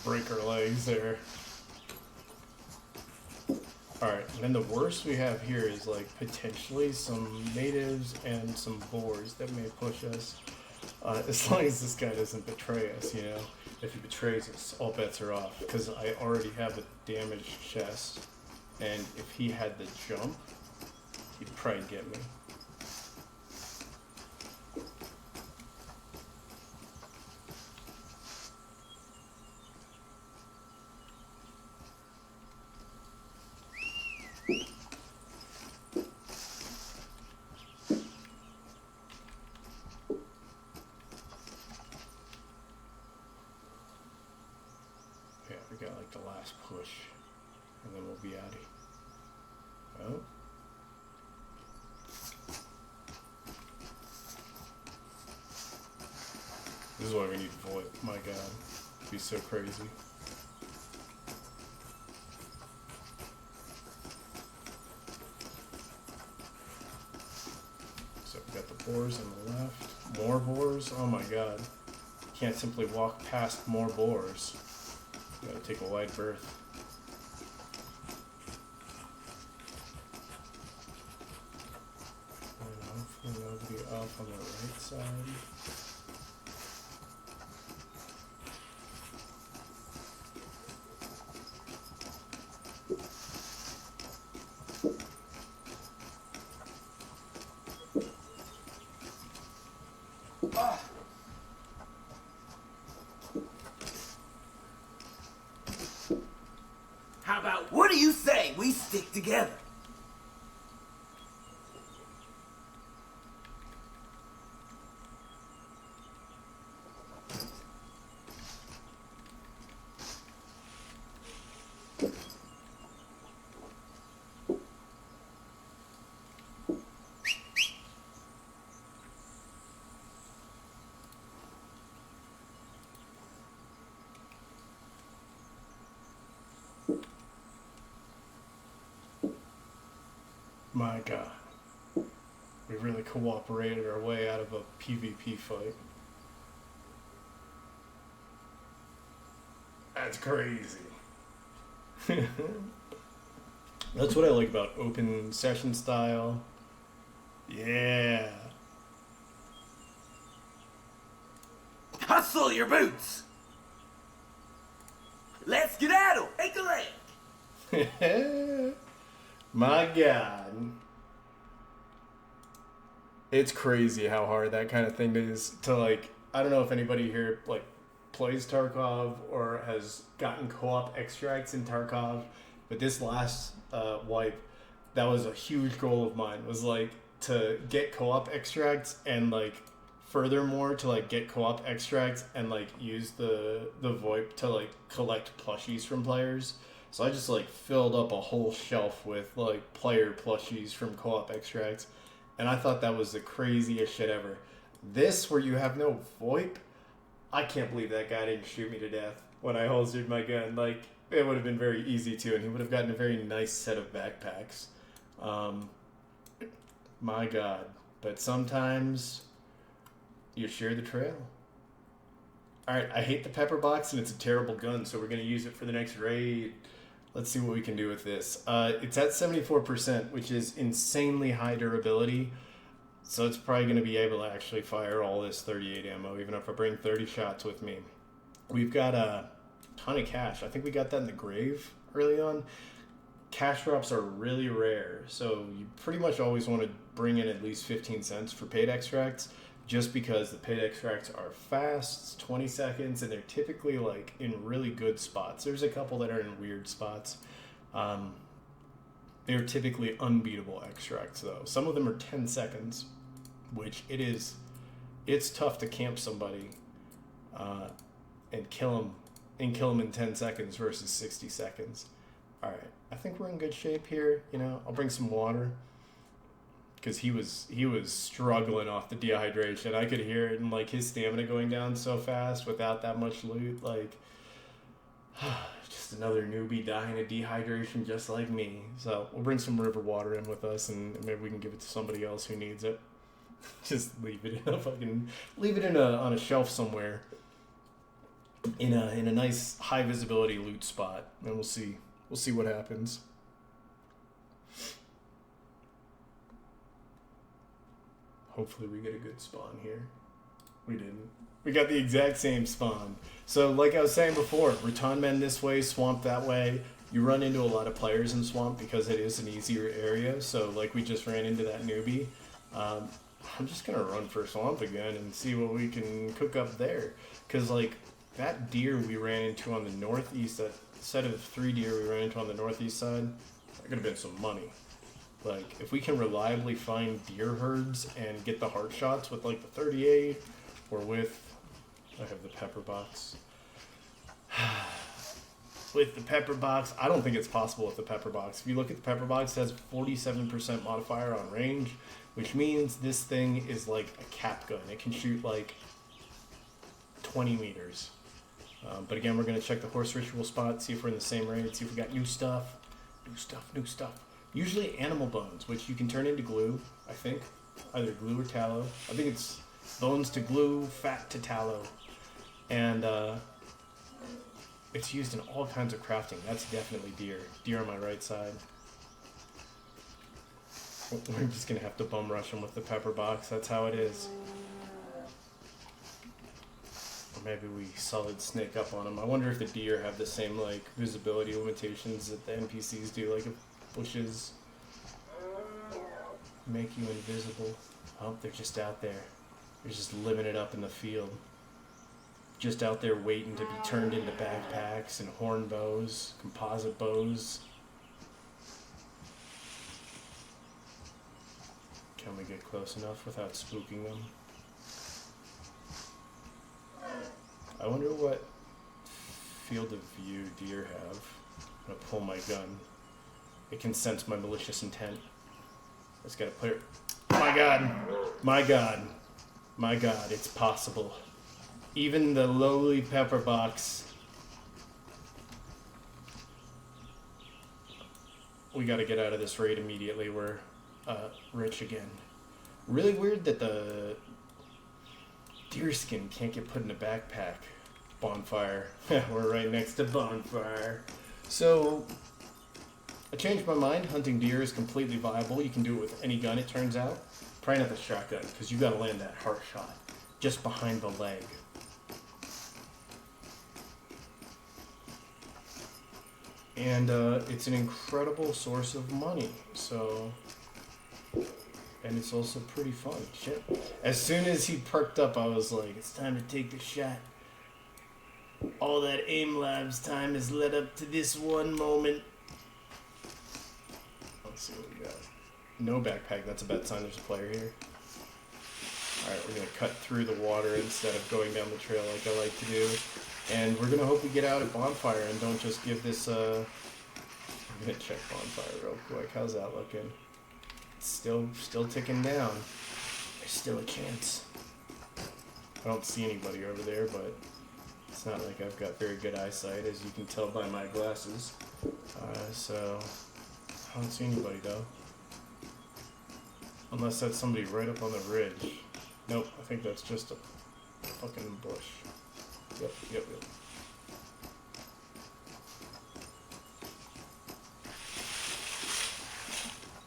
Break our legs there. Alright, and then the worst we have here is like potentially some natives and some boars that may push us. As long as this guy doesn't betray us, you know. If he betrays us, all bets are off. Because I already have a damaged chest. And if he had the jump, he'd probably get me. We got like the last push, and then we'll be out of here. Oh. This is why we need VoIP. My God, it'd be so crazy. So we got the boars on the left. More boars? Oh my God. Can't simply walk past more boars. Gotta take a wide berth. And hopefully nobody off on the right side. How about, what do you say we stick together? My God. We really cooperated our way out of a PvP fight. That's crazy. That's what I like about open session style. Yeah. Hustle your boots! Let's skedaddle! Take a leg! My God. It's crazy how hard that kind of thing is to, like, I don't know if anybody here, like, plays Tarkov or has gotten co-op extracts in Tarkov, but this last wipe, that was a huge goal of mine, was, like, to get co-op extracts and, like, furthermore to, like, get co-op extracts and, like, use the VoIP to, like, collect plushies from players. So I just, like, filled up a whole shelf with, like, player plushies from co-op extracts. And I thought that was the craziest shit ever. This, where you have no VoIP, I can't believe that guy didn't shoot me to death when I holstered my gun. Like, it would have been very easy to, and he would have gotten a very nice set of backpacks. My God. But sometimes you share the trail. Alright, I hate the pepper box, and it's a terrible gun, so we're going to use it for the next raid. Let's see what we can do with this. It's at 74%, which is insanely high durability. So it's probably going to be able to actually fire all this 38 ammo, even if I bring 30 shots with me. We've got a ton of cash. I think we got that in the grave early on. Cash drops are really rare, so you pretty much always want to bring in at least 15 cents for paid extracts, just because the paid extracts are fast, it's 20 seconds, and they're typically, like, in really good spots. There's a couple that are in weird spots. They're typically unbeatable extracts, though. Some of them are 10 seconds, which it's tough to camp somebody and kill them in 10 seconds versus 60 seconds. All right, I think we're in good shape here. You know, I'll bring some water, because he was struggling off the dehydration. I could hear it, and, like, his stamina going down so fast without that much loot. Like, just another newbie dying of dehydration just like me. So we'll bring some river water in with us, and maybe we can give it to somebody else who needs it. Just leave it on a shelf somewhere in a nice high visibility loot spot, and we'll see what happens. Hopefully we get a good spawn here. We didn't. We got the exact same spawn. So like I was saying before, Rattan Men this way, Swamp that way. You run into a lot of players in Swamp because it is an easier area. So like we just ran into that newbie. I'm just going to run for Swamp again and see what we can cook up there. Because like that deer we ran into on the northeast, that set of 3 deer we ran into on the northeast side, that could have been some money. Like, if we can reliably find deer herds and get the heart shots with, like, the 38, or with, I have the pepper box. With the pepper box, I don't think it's possible with the pepper box. If you look at the pepper box, it has 47% modifier on range, which means this thing is like a cap gun. It can shoot, like, 20 meters. But again, we're going to check the horse ritual spot, see if we're in the same raid, see if we got new stuff. New stuff. Usually animal bones, which you can turn into glue, I think. Either glue or tallow. I think it's bones to glue, fat to tallow. And it's used in all kinds of crafting. That's definitely deer. Deer on my right side. We're just going to have to bum rush them with the pepper box. That's how it is. Or maybe we solid snake up on them. I wonder if the deer have the same, like, visibility limitations that the NPCs do. Like, if bushes make you invisible. Oh, they're just out there. They're just living it up in the field. Just out there waiting to be turned into backpacks and horn bows, composite bows. Can we get close enough without spooking them? I wonder what field of view deer have. I'm gonna pull my gun. It can sense my malicious intent. I just gotta put it. My God, it's possible. Even the lowly pepper box. We gotta get out of this raid immediately. We're rich again. Really weird that the deer skin can't get put in a backpack. Bonfire. We're right next to bonfire. So, I changed my mind. Hunting deer is completely viable. You can do it with any gun, it turns out. Probably not the shotgun, because you gotta land that heart shot just behind the leg. And it's an incredible source of money. So, and it's also pretty fun. Shit. As soon as he perked up, I was like, it's time to take the shot. All that aim labs time has led up to this one moment. Let's see what we got. No backpack, that's a bad sign there's a player here. Alright, we're gonna cut through the water instead of going down the trail like I like to do. And we're gonna hope we get out at bonfire and don't just give this, I'm gonna check bonfire real quick. How's that looking? It's still ticking down. There's still a chance. I don't see anybody over there, but it's not like I've got very good eyesight, as you can tell by my glasses. So, I don't see anybody though. Unless that's somebody right up on the ridge. Nope, I think that's just a fucking bush. Yep.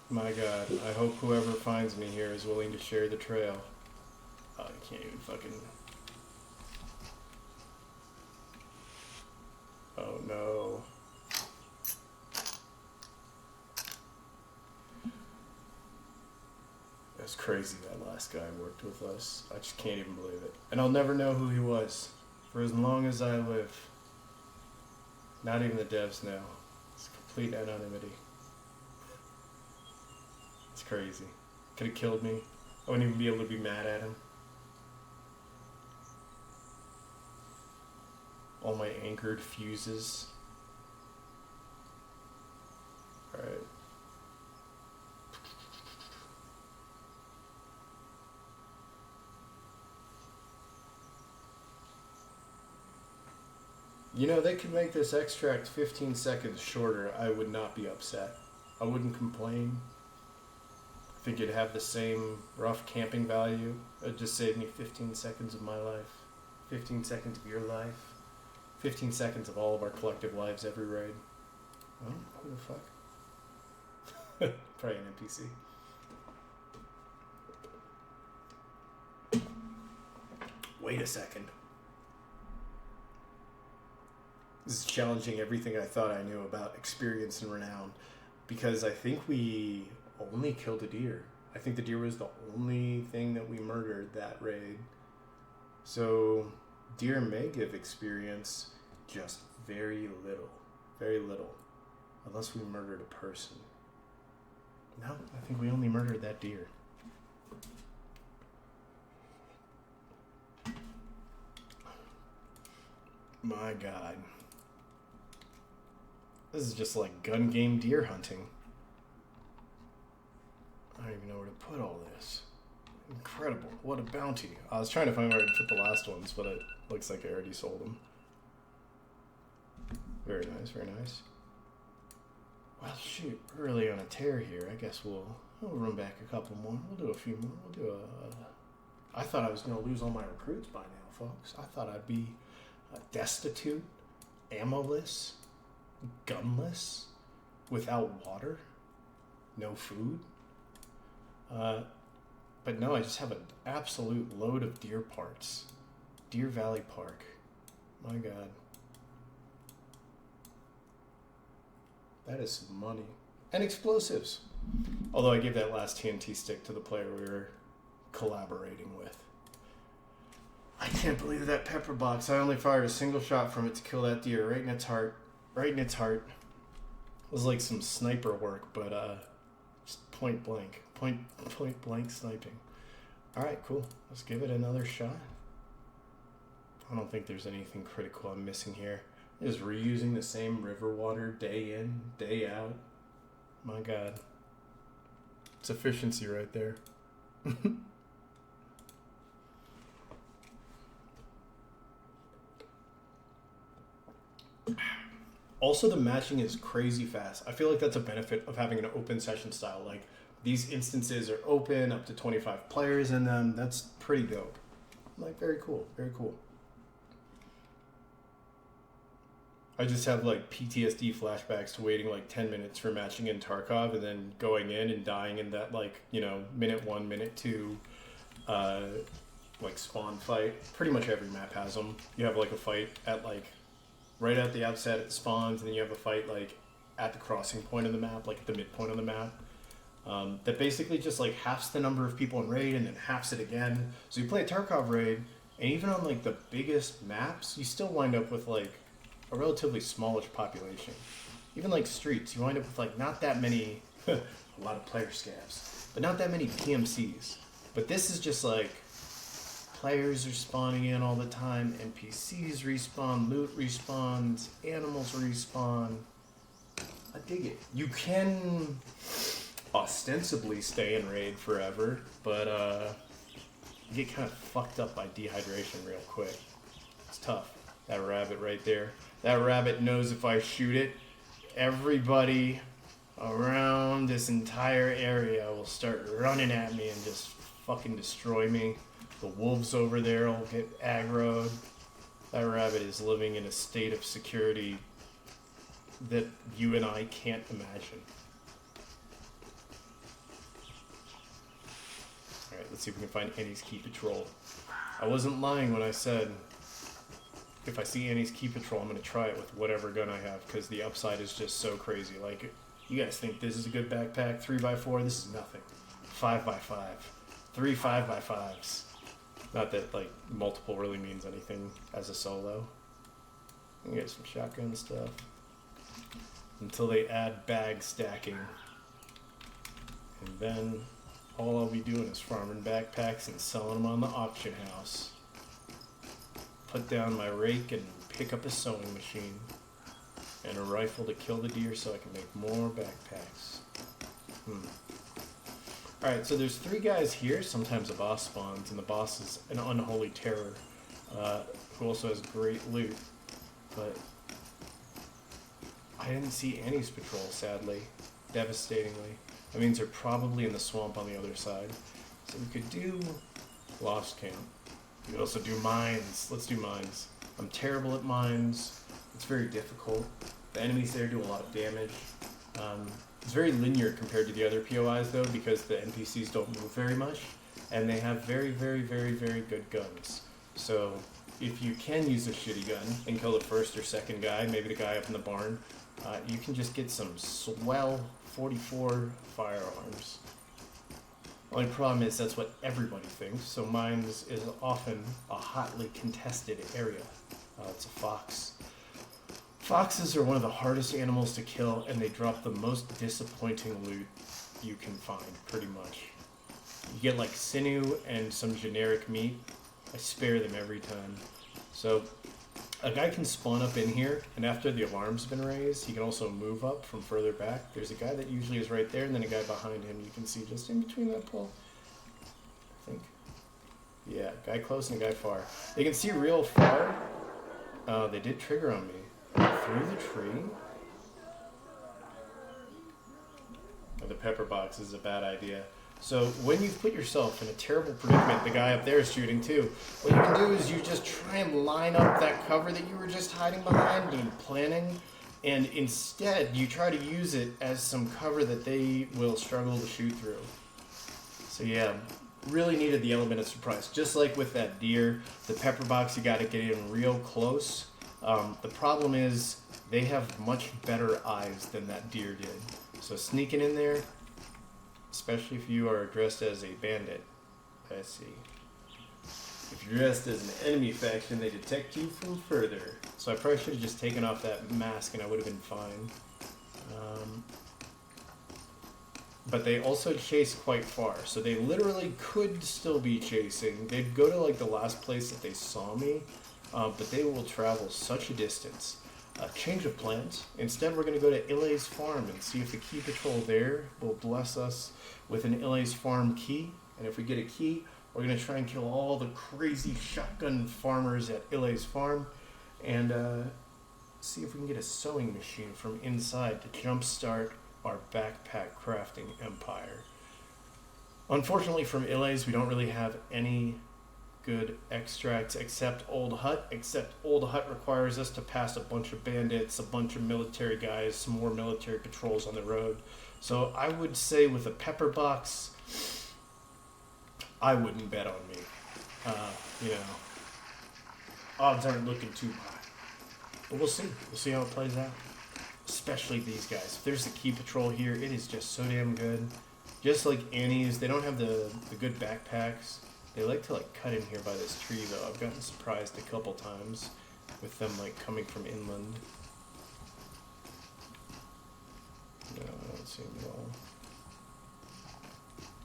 My god, I hope whoever finds me here is willing to share the trail. Oh, I can't even fucking... Oh no. That's crazy that last guy worked with us. I just can't even believe it. And I'll never know who he was for as long as I live. Not even the devs know. It's complete anonymity. It's crazy. Could have killed me. I wouldn't even be able to be mad at him. All my anchored fuses. Alright. You know, they could make this extract 15 seconds shorter. I would not be upset. I wouldn't complain. I think it'd have the same rough camping value. It'd just save me 15 seconds of my life. 15 seconds of your life. 15 seconds of all of our collective lives every raid. Oh, who the fuck? Probably an NPC. Wait a second. This is challenging everything I thought I knew about experience and renown, because I think we only killed a deer. I think the deer was the only thing that we murdered that raid. So deer may give experience, just very little. Very little. Unless we murdered a person. No, I think we only murdered that deer. My god. This is just like gun game deer hunting. I don't even know where to put all this. Incredible. What a bounty. I was trying to find where I'd put the last ones, but it looks like I already sold them. Very nice, very nice. Well, shoot, we're really on a tear here. I guess we'll run back a couple more. We'll do a few more. We'll do a... I thought I was going to lose all my recruits by now, folks. I thought I'd be destitute, ammo-less, gunless, without water, no food. But no, I just have an absolute load of deer parts. Deer Valley Park. My god. That is some money. And explosives. Although I gave that last TNT stick to the player we were collaborating with. I can't believe that pepper box. I only fired a single shot from it to kill that deer right in its heart. Right in its heart. It was like some sniper work, but just point blank. Point blank sniping. Alright, cool. Let's give it another shot. I don't think there's anything critical I'm missing here. Just reusing the same river water day in, day out. My god. It's efficiency right there. Also, the matching is crazy fast. I feel like that's a benefit of having an open session style. Like, these instances are open, up to 25 players in them. That's pretty dope. Like, very cool, very cool. I just have like PTSD flashbacks to waiting like 10 minutes for matching in Tarkov and then going in and dying in that like, you know, minute 1, minute 2, like spawn fight. Pretty much every map has them. You have like a fight at like right at the outset at the spawns, and then you have a fight like at the crossing point of the map, like at the midpoint of the map. That basically just like halves the number of people in raid and then halves it again. So you play a Tarkov raid, and even on like the biggest maps, you still wind up with like a relatively smallish population. Even like streets, you wind up with like not that many, a lot of player scavs, but not that many PMCs. But this is just like players are spawning in all the time, NPCs respawn, loot respawns, animals respawn. I dig it. You can ostensibly stay in raid forever, but you get kind of fucked up by dehydration real quick. It's tough. That rabbit right there. That rabbit knows if I shoot it, everybody around this entire area will start running at me and just fucking destroy me. The wolves over there will get aggroed. That rabbit is living in a state of security that you and I can't imagine. Alright, let's see if we can find Annie's Key Patrol. I wasn't lying when I said if I see Annie's Key Patrol, I'm going to try it with whatever gun I have, because the upside is just so crazy. Like, you guys think this is a good backpack? 3x4? This is nothing. 5x5. 3 5x5s. Not that, like, multiple really means anything as a solo. You get some shotgun stuff. Until they add bag stacking. And then all I'll be doing is farming backpacks and selling them on the auction house. Put down my rake and pick up a sewing machine. And a rifle to kill the deer so I can make more backpacks. Alright, so there's 3 guys here. Sometimes a boss spawns, and the boss is an unholy terror, who also has great loot. But I didn't see Annie's patrol, sadly. Devastatingly. That means they're probably in the swamp on the other side. So we could do Lost Camp. We could also do mines. Let's do mines. I'm terrible at mines. It's very difficult. The enemies there do a lot of damage. It's very linear compared to the other POIs though, because the NPCs don't move very much, and they have very, very, very, very good guns. So if you can use a shitty gun and kill the first or second guy, maybe the guy up in the barn, you can just get some swell 44 firearms. Only problem is that's what everybody thinks, so mines is often a hotly contested area. It's a fox. Foxes are one of the hardest animals to kill, and they drop the most disappointing loot you can find, pretty much. You get like sinew and some generic meat. I spare them every time. So a guy can spawn up in here, and after the alarm's been raised, he can also move up from further back. There's a guy that usually is right there, and then a guy behind him you can see just in between that pole. I think. Yeah, guy close and a guy far. They can see real far. They did trigger on me. Through the tree? Oh, the pepper box is a bad idea. So when you've put yourself in a terrible predicament, the guy up there is shooting too, what you can do is you just try and line up that cover that you were just hiding behind and planning, and instead you try to use it as some cover that they will struggle to shoot through. So yeah, really needed the element of surprise. Just like with that deer, the pepper box, you gotta get in real close. The problem is they have much better eyes than that deer did. So sneaking in there, especially if you are dressed as a bandit. Let's see. If you're dressed as an enemy faction, they detect you from further. So I probably should have just taken off that mask and I would have been fine. But they also chase quite far, so they literally could still be chasing. They'd go to like the last place that they saw me, but they will travel such a distance. Change of plans. Instead, we're going to go to Ilay's farm and see if the key patrol there will bless us with an Ilay's farm key. And if we get a key, we're going to try and kill all the crazy shotgun farmers at Ilay's farm and see if we can get a sewing machine from inside to jumpstart our backpack crafting empire. Unfortunately, from Ilays, we don't really have any good extracts except Old Hut. Except Old Hut requires us to pass a bunch of bandits, a bunch of military guys, some more military patrols on the road. So I would say with a pepper box, I wouldn't bet on me. You know, odds aren't looking too high. But we'll see. We'll see how it plays out. Especially these guys. If there's the key patrol here, it is just so damn good. Just like Annie's, they don't have the good backpacks. They like to like cut in here by this tree though. I've gotten surprised a couple times with them like coming from inland. No, I don't see them at all.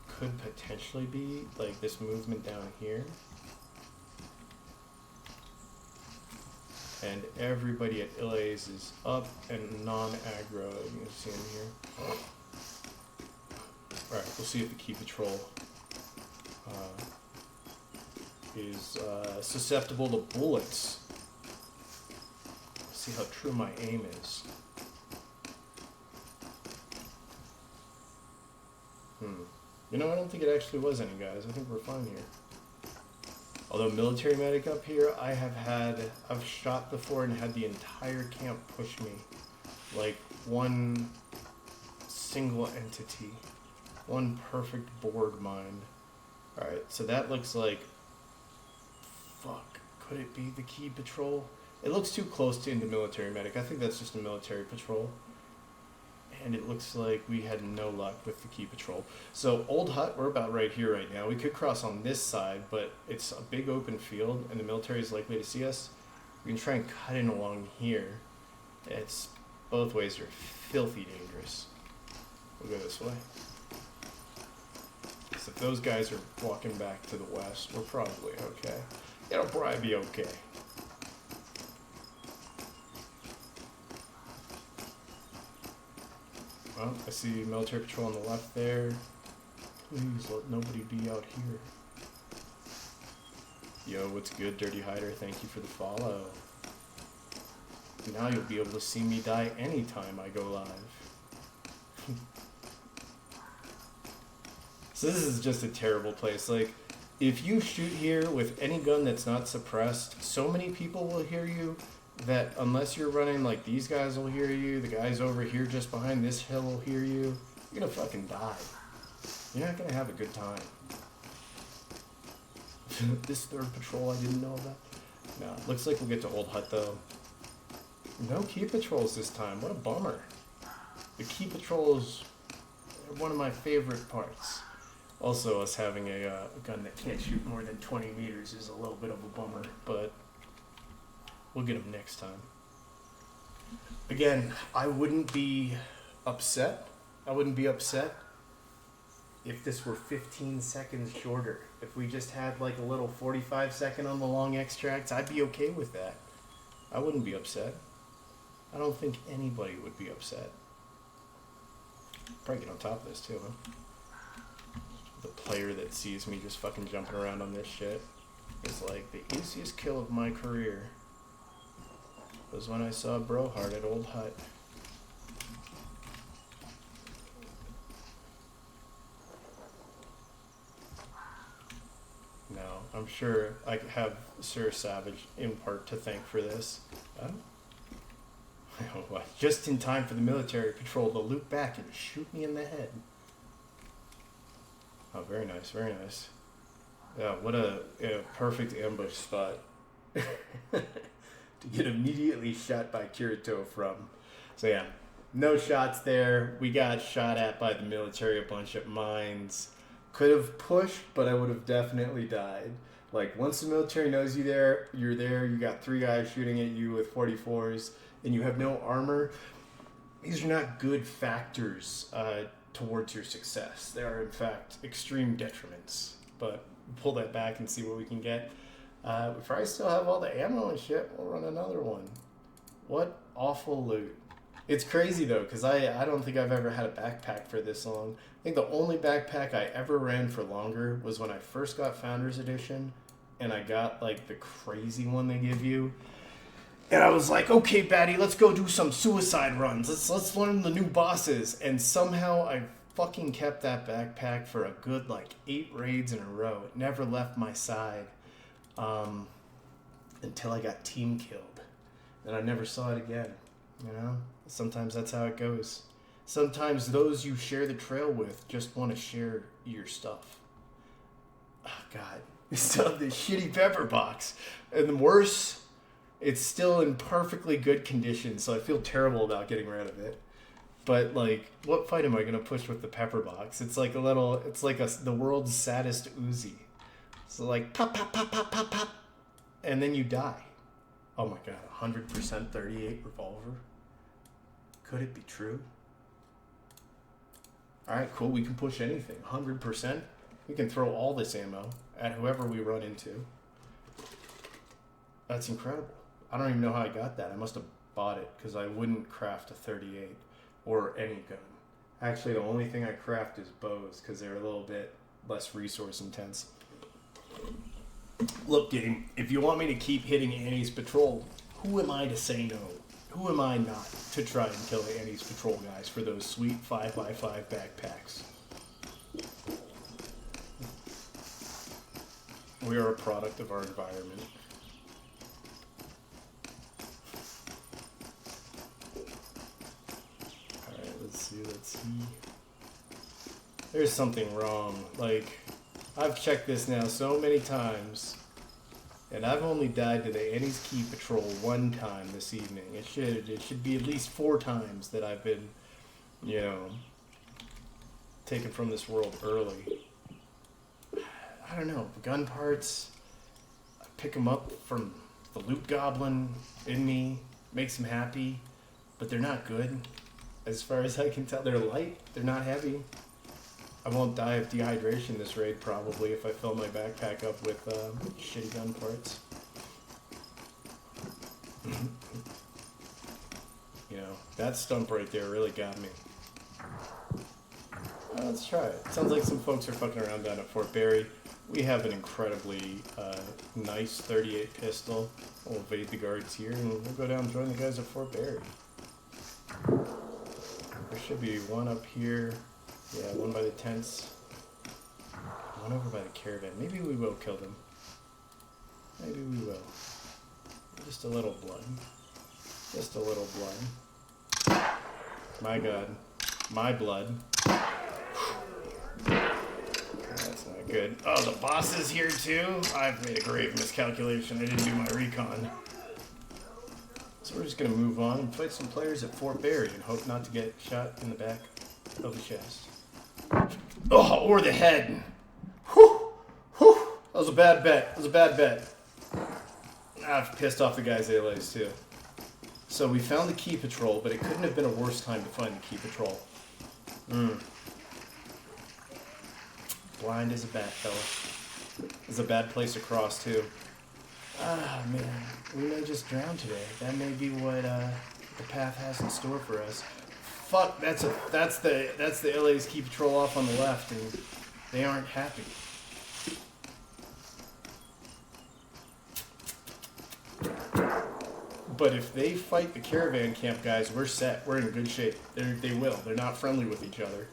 Could potentially be like this movement down here. And everybody at Ilays is up and non-aggro. You can see them here. Alright, we'll see if the key patrol is susceptible to bullets. See how true my aim is. You know, I don't think it actually was any, guys. I think we're fine here. Although military medic up here, I've shot before and had the entire camp push me. Like one single entity. One perfect board mine. Alright, so that looks like... Fuck, could it be the key patrol? It looks too close to into military medic. I think that's just a military patrol. And it looks like we had no luck with the key patrol. So Old Hut, we're about right here right now. We could cross on this side, but it's a big open field and the military is likely to see us. We can try and cut in along here. It's both ways are filthy dangerous. We'll go this way. So if those guys are walking back to the west, we're probably okay. It'll probably be okay. Well, I see military patrol on the left there. Please let nobody be out here. Yo, what's good, Dirty Hider? Thank you for the follow. Now you'll be able to see me die anytime I go live. So this is just a terrible place. Like, if you shoot here with any gun that's not suppressed, so many people will hear you that unless you're running, like, these guys will hear you, the guys over here just behind this hill will hear you, you're gonna fucking die. You're not gonna have a good time. This third patrol I didn't know about. No, looks like we'll get to Old Hut though. No key patrols this time, what a bummer. The key patrols are one of my favorite parts. Also, us having a gun that can't shoot more than 20 meters is a little bit of a bummer, but we'll get them next time. Again, I wouldn't be upset. I wouldn't be upset if this were 15 seconds shorter. If we just had like a little 45-second on the long extracts, I'd be okay with that. I wouldn't be upset. I don't think anybody would be upset. Probably get on top of this too, huh? The player that sees me just fucking jumping around on this shit is like the easiest kill of my career was when I saw Brohard at Old Hut. No, I'm sure I have Sir Savage in part to thank for this. Just in time for the military patrol to loop back and shoot me in the head. Oh, very nice, very nice. Yeah, what a perfect ambush spot to get immediately shot by Kirito from. So yeah, no shots there. We got shot at by the military, a bunch of mines. Could have pushed, but I would have definitely died. Like, once the military knows you're there, you got 3 guys shooting at you with 44s, and you have no armor. These are not good factors towards your success. They are, in fact, extreme detriments. But we'll pull that back and see what we can get. If I still have all the ammo and shit, we'll run another one. What awful loot. It's crazy, though, because I don't think I've ever had a backpack for this long. I think the only backpack I ever ran for longer was when I first got Founders Edition, and I got, like, the crazy one they give you. And I was like, okay, Batty, let's go do some suicide runs. Let's learn the new bosses. And somehow I fucking kept that backpack for a good like 8 raids in a row. It never left my side until I got team killed. And I never saw it again. You know? Sometimes that's how it goes. Sometimes those you share the trail with just want to share your stuff. Oh, God. We still have this shitty pepper box. And the worse, it's still in perfectly good condition, so I feel terrible about getting rid of it. But, like, what fight am I going to push with the pepper box? It's like the world's saddest Uzi. So, like, pop, pop, pop, pop, pop, pop. And then you die. Oh my God, 100% 38 revolver? Could it be true? Alright, cool, we can push anything. 100%. We can throw all this ammo at whoever we run into. That's incredible. I don't even know how I got that. I must have bought it, because I wouldn't craft a 38 or any gun. Actually, the only thing I craft is bows, because they're a little bit less resource intense. Look, game, if you want me to keep hitting Annie's patrol, who am I to say no? Who am I not to try and kill Annie's patrol guys for those sweet 5x5 backpacks? We are a product of our environment. Alright, let's see. There's something wrong. Like, I've checked this now so many times, and I've only died to the Annie's Key Patrol one time this evening. It should be at least 4 times that I've been, you know, taken from this world early. I don't know, gun parts, I pick them up from the loot goblin in me, makes them happy, but they're not good. As far as I can tell, they're light, they're not heavy. I won't die of dehydration this raid, probably, if I fill my backpack up with shitty gun parts. You know, that stump right there really got me. Let's try it. Sounds like some folks are fucking around down at Fort Barry. We have an incredibly nice 38 pistol. We'll evade the guards here, and we'll go down and join the guys at Fort Barry. There should be one up here. Yeah, one by the tents. One over by the caravan. Maybe we will kill them. Maybe we will. Just a little blood. Just a little blood. My God. My blood. That's not good. Oh, the boss is here too? I've made a grave miscalculation. I didn't do my recon. So we're just going to move on and fight some players at Fort Barry and hope not to get shot in the back of the chest. Oh, or the head. Whew. Whew. That was a bad bet. That was a bad bet. I've pissed off the guy's ALAs too. So we found the key patrol, but it couldn't have been a worse time to find the key patrol. Blind as a bat, fella. It's a bad place to cross too. Ah, man. We may just drown today. That may be what the path has in store for us. Fuck, that's the LA's Key Patrol off on the left, and they aren't happy. But if they fight the caravan camp guys, we're set. We're in good shape. They will. They're not friendly with each other.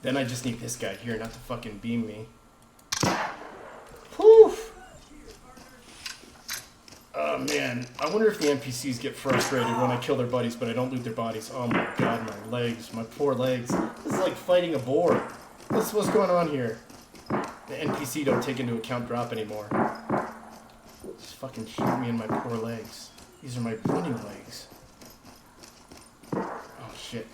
Then I just need this guy here not to fucking beam me. Whew! Oh man, I wonder if the NPCs get frustrated when I kill their buddies, but I don't loot their bodies. Oh my God, my legs, my poor legs. This is like fighting a boar. This is what's going on here. The NPC don't take into account drop anymore. Just fucking shoot me in my poor legs. These are my running legs. Oh shit.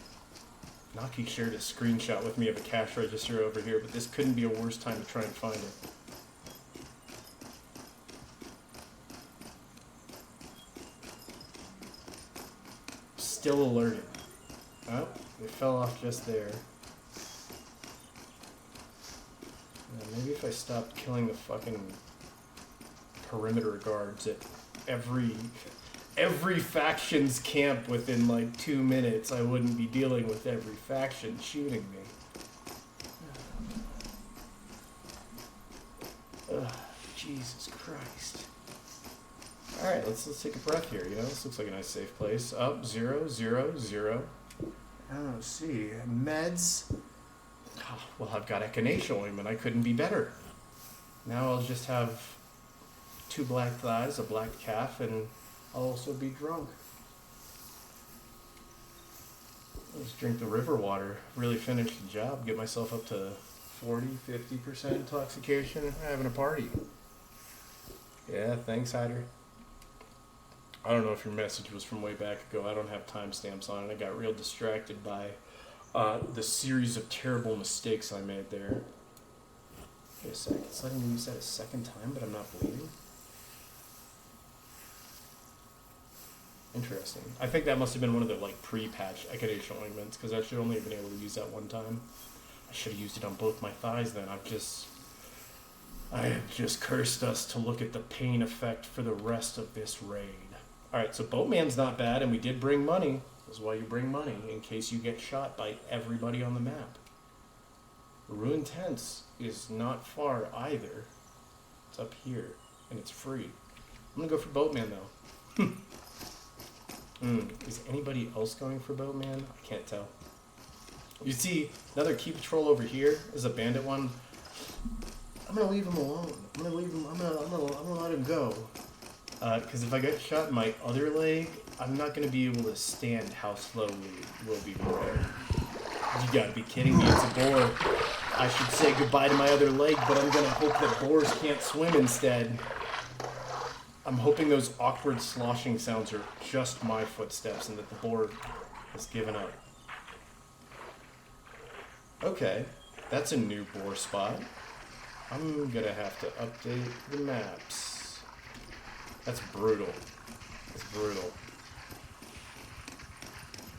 Naki shared a screenshot with me of a cash register over here, but this couldn't be a worse time to try and find it. Still alerted. Oh, they fell off just there. Yeah, maybe if I stopped killing the fucking perimeter guards at every faction's camp within like 2 minutes, I wouldn't be dealing with every faction shooting me. Ugh, Jesus Christ. Alright, let's take a breath here, you know? This looks like a nice safe place. Up, 0, 0, 0. I don't see. Meds. Well, I've got echinacea ointment. I couldn't be better. Now I'll just have 2 black thighs, a black calf, and I'll also be drunk. Let's drink the river water. Really finish the job. Get myself up to 40-50% intoxication. Having a party. Yeah, thanks, Hyder. I don't know if your message was from way back ago. I don't have timestamps on it. I got real distracted by the series of terrible mistakes I made there. Wait a sec. It's letting me use that a second time, but I'm not bleeding. Interesting. I think that must have been one of the like pre-patch echinacea ointments, because I should only have been able to use that one time. I should have used it on both my thighs then. I have just cursed us to look at the pain effect for the rest of this raid. Alright, so Boatman's not bad, and we did bring money. That's why you bring money, in case you get shot by everybody on the map. Ruined Tents is not far either. It's up here, and it's free. I'm gonna go for Boatman, though. Is anybody else going for Boatman? I can't tell. You see, another key patrol over here is a bandit one. I'm gonna leave him alone. I'm gonna let him go. Because if I get shot in my other leg, I'm not gonna be able to stand how slow we'll be moving. You gotta be kidding me, it's a boar. I should say goodbye to my other leg, but I'm gonna hope that boars can't swim instead. I'm hoping those awkward sloshing sounds are just my footsteps and that the boar has given up. Okay, that's a new boar spot. I'm gonna have to update the maps. That's brutal. That's brutal.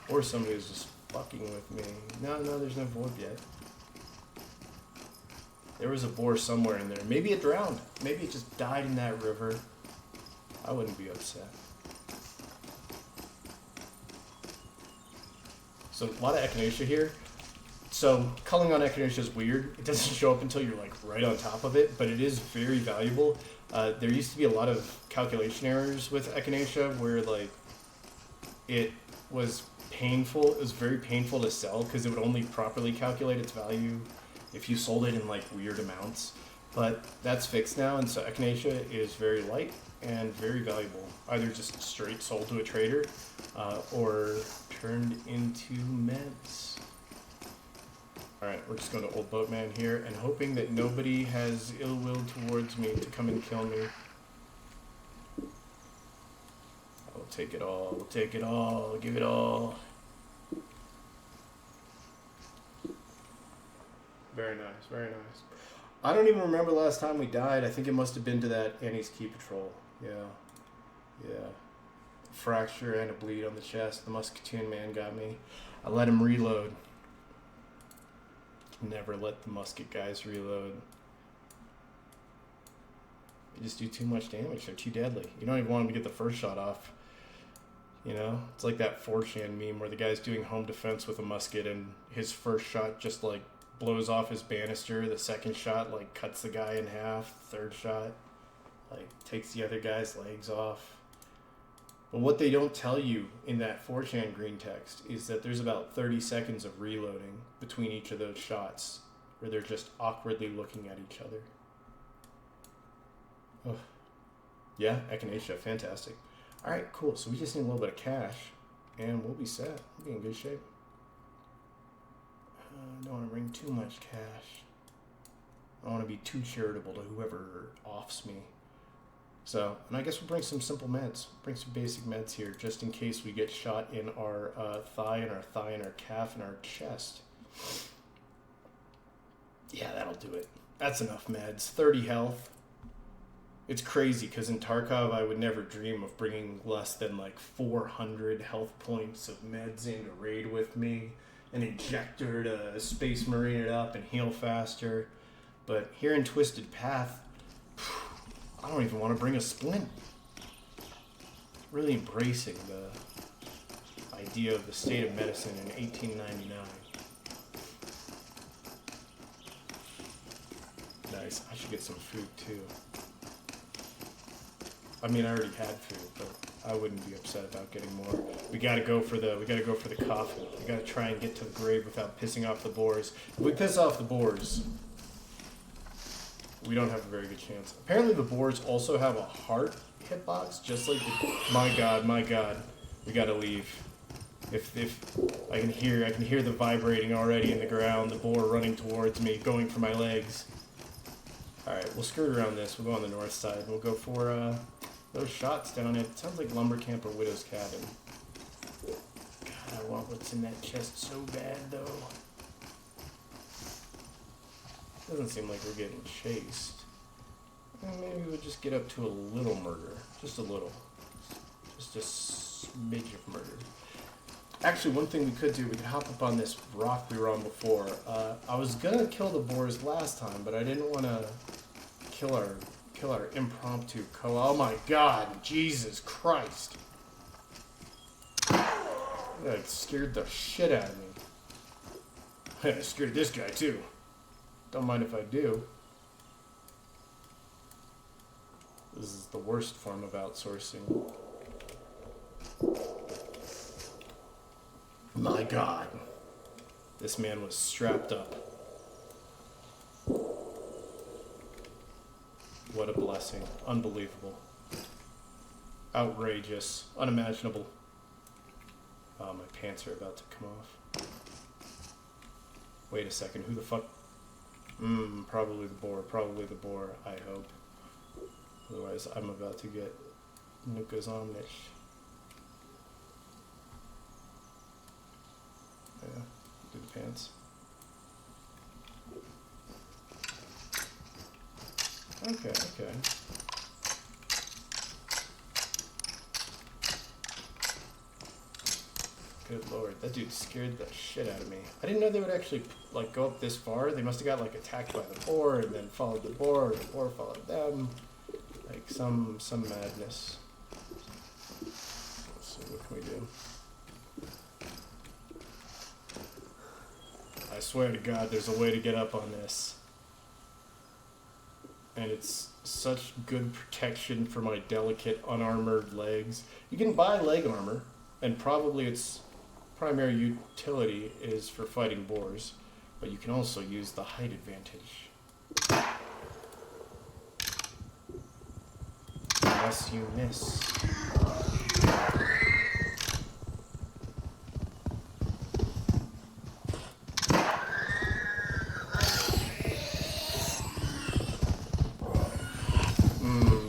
Or somebody was just fucking with me. No, there's no boar yet. There was a boar somewhere in there. Maybe it drowned. Maybe it just died in that river. I wouldn't be upset. So a lot of echinacea here. So culling on echinacea is weird. It doesn't show up until you're like right on top of it, but it is very valuable. There used to be a lot of calculation errors with echinacea where like it was painful. It was very painful to sell because it would only properly calculate its value if you sold it in like weird amounts. But that's fixed now, and so echinacea is very light and very valuable. Either just straight sold to a trader or turned into meds. Alright, we're just going to Old Boatman here and hoping that nobody has ill will towards me to come and kill me. I'll take it all, I'll take it all, I'll give it all. Very nice, very nice. I don't even remember the last time we died. I think it must have been to that Annie's Key Patrol. Yeah. Fracture and a bleed on the chest. The Musketeer man got me. I let him reload. Never let the musket guys reload. They just do too much damage. They're too deadly. You don't even want them to get the first shot off. You know? It's like that 4chan meme where the guy's doing home defense with a musket and his first shot just like blows off his banister. The second shot like cuts the guy in half. Third shot like takes the other guy's legs off. But what they don't tell you in that 4chan green text is that there's about 30 seconds of reloading between each of those shots where they're just awkwardly looking at each other. Oh. Yeah, echinacea, fantastic. Alright, cool. So we just need a little bit of cash and we'll be set. We'll be in good shape. I don't want to bring too much cash. I don't want to be too charitable to whoever offs me. So, and I guess we'll bring some simple meds. Bring some basic meds here, just in case we get shot in our thigh, and our calf, and our chest. Yeah, that'll do it. That's enough meds. 30 health. It's crazy, because in Tarkov, I would never dream of bringing less than like 400 health points of meds into raid with me. An injector to space marine it up and heal faster. But here in Twisted Path, I don't even want to bring a splint. Really embracing the idea of the state of medicine in 1899. Nice. I should get some food too. I mean, I already had food, but I wouldn't be upset about getting more. We gotta go for the coffin. We gotta try and get to the grave without pissing off the boars. If we piss off the boars, we don't have a very good chance. Apparently the boars also have a heart hitbox, just like the... My god. We gotta leave. If I can hear the vibrating already in the ground, the boar running towards me, going for my legs. Alright, we'll skirt around this. We'll go on the north side. We'll go for those shots down at... It sounds like Lumber Camp or Widow's Cabin. God, I want what's in that chest so bad, though. Doesn't seem like we're getting chased. Maybe we'll just get up to a little murder. Just a little. Just a smidge of murder. Actually, one thing we could do, we could hop up on this rock we were on before. I was gonna kill the boars last time, but I didn't want to kill our impromptu Oh my god, Jesus Christ. That scared the shit out of me. I scared this guy too. Don't mind if I do. This is the worst form of outsourcing. My god. This man was strapped up. What a blessing. Unbelievable. Outrageous. Unimaginable. Oh, my pants are about to come off. Wait a second, who the fuck? Probably the boar. Probably the boar, I hope. Otherwise, I'm about to get Nuka's Omnish. Yeah, do the pants. Okay. Good lord, that dude scared the shit out of me. I didn't know they would actually, like, go up this far. They must have got, like, attacked by the boar and then followed the boar, or the boar followed them. Like, some madness. Let's see, what can we do? I swear to God, there's a way to get up on this. And it's such good protection for my delicate, unarmored legs. You can buy leg armor, and probably its primary utility is for fighting boars, but you can also use the height advantage. Unless you miss.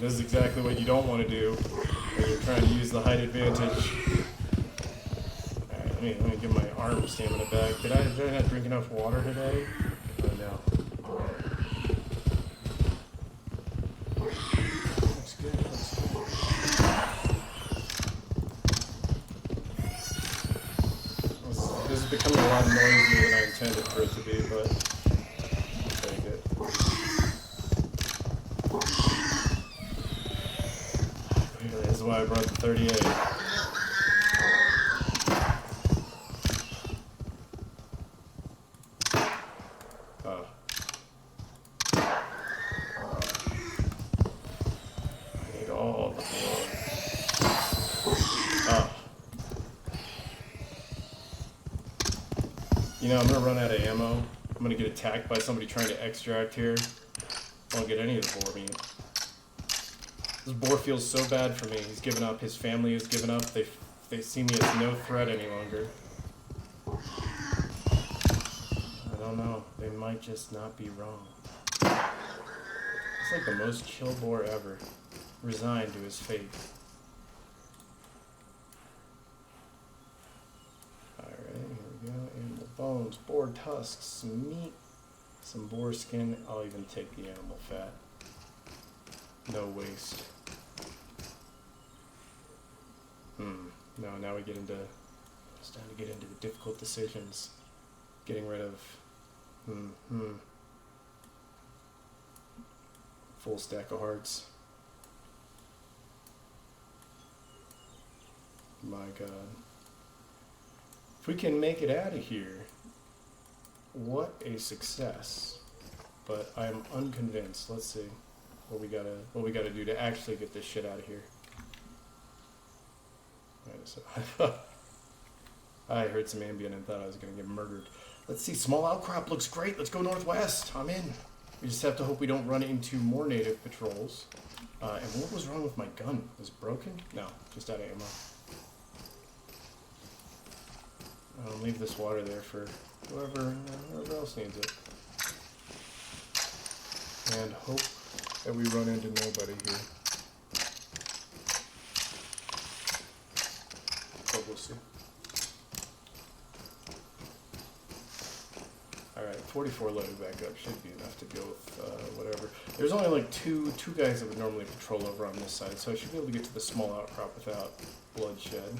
This is exactly what you don't want to do when you're trying to use the height advantage. Alright, let me get my arm stamina back. Did I not drink enough water today? Oh no. Looks good, looks good. This is becoming a lot noisier than I intended for it to be, but I'll take it. This is why I brought the 38. Oh. I need all the blood. Oh. You know, I'm gonna run out of ammo. I'm gonna get attacked by somebody trying to extract here. I won't get any of the boar meat. This boar feels so bad for me. He's given up. His family has given up. They see me as no threat any longer. I don't know. They might just not be wrong. It's like the most chill boar ever. Resigned to his fate. Alright, here we go. Animal bones, boar tusks, some meat, some boar skin. I'll even take the animal fat. No waste. No, now we get into... It's time to get into the difficult decisions. Getting rid of... Full stack of hearts. My god. If we can make it out of here, what a success. But I'm unconvinced. Let's see what we gotta do to actually get this shit out of here. so I heard some ambient and thought I was going to get murdered. Let's see, small outcrop looks great. Let's go northwest. I'm in. We just have to hope we don't run into more native patrols. And what was wrong with my gun? Was it broken? No, just out of ammo. I'll leave this water there for whoever else needs it. And hope that we run into nobody here. But we'll see. Alright, 44 loaded back up should be enough to deal with whatever. There's only like two guys that would normally patrol over on this side, so I should be able to get to the small outcrop without bloodshed.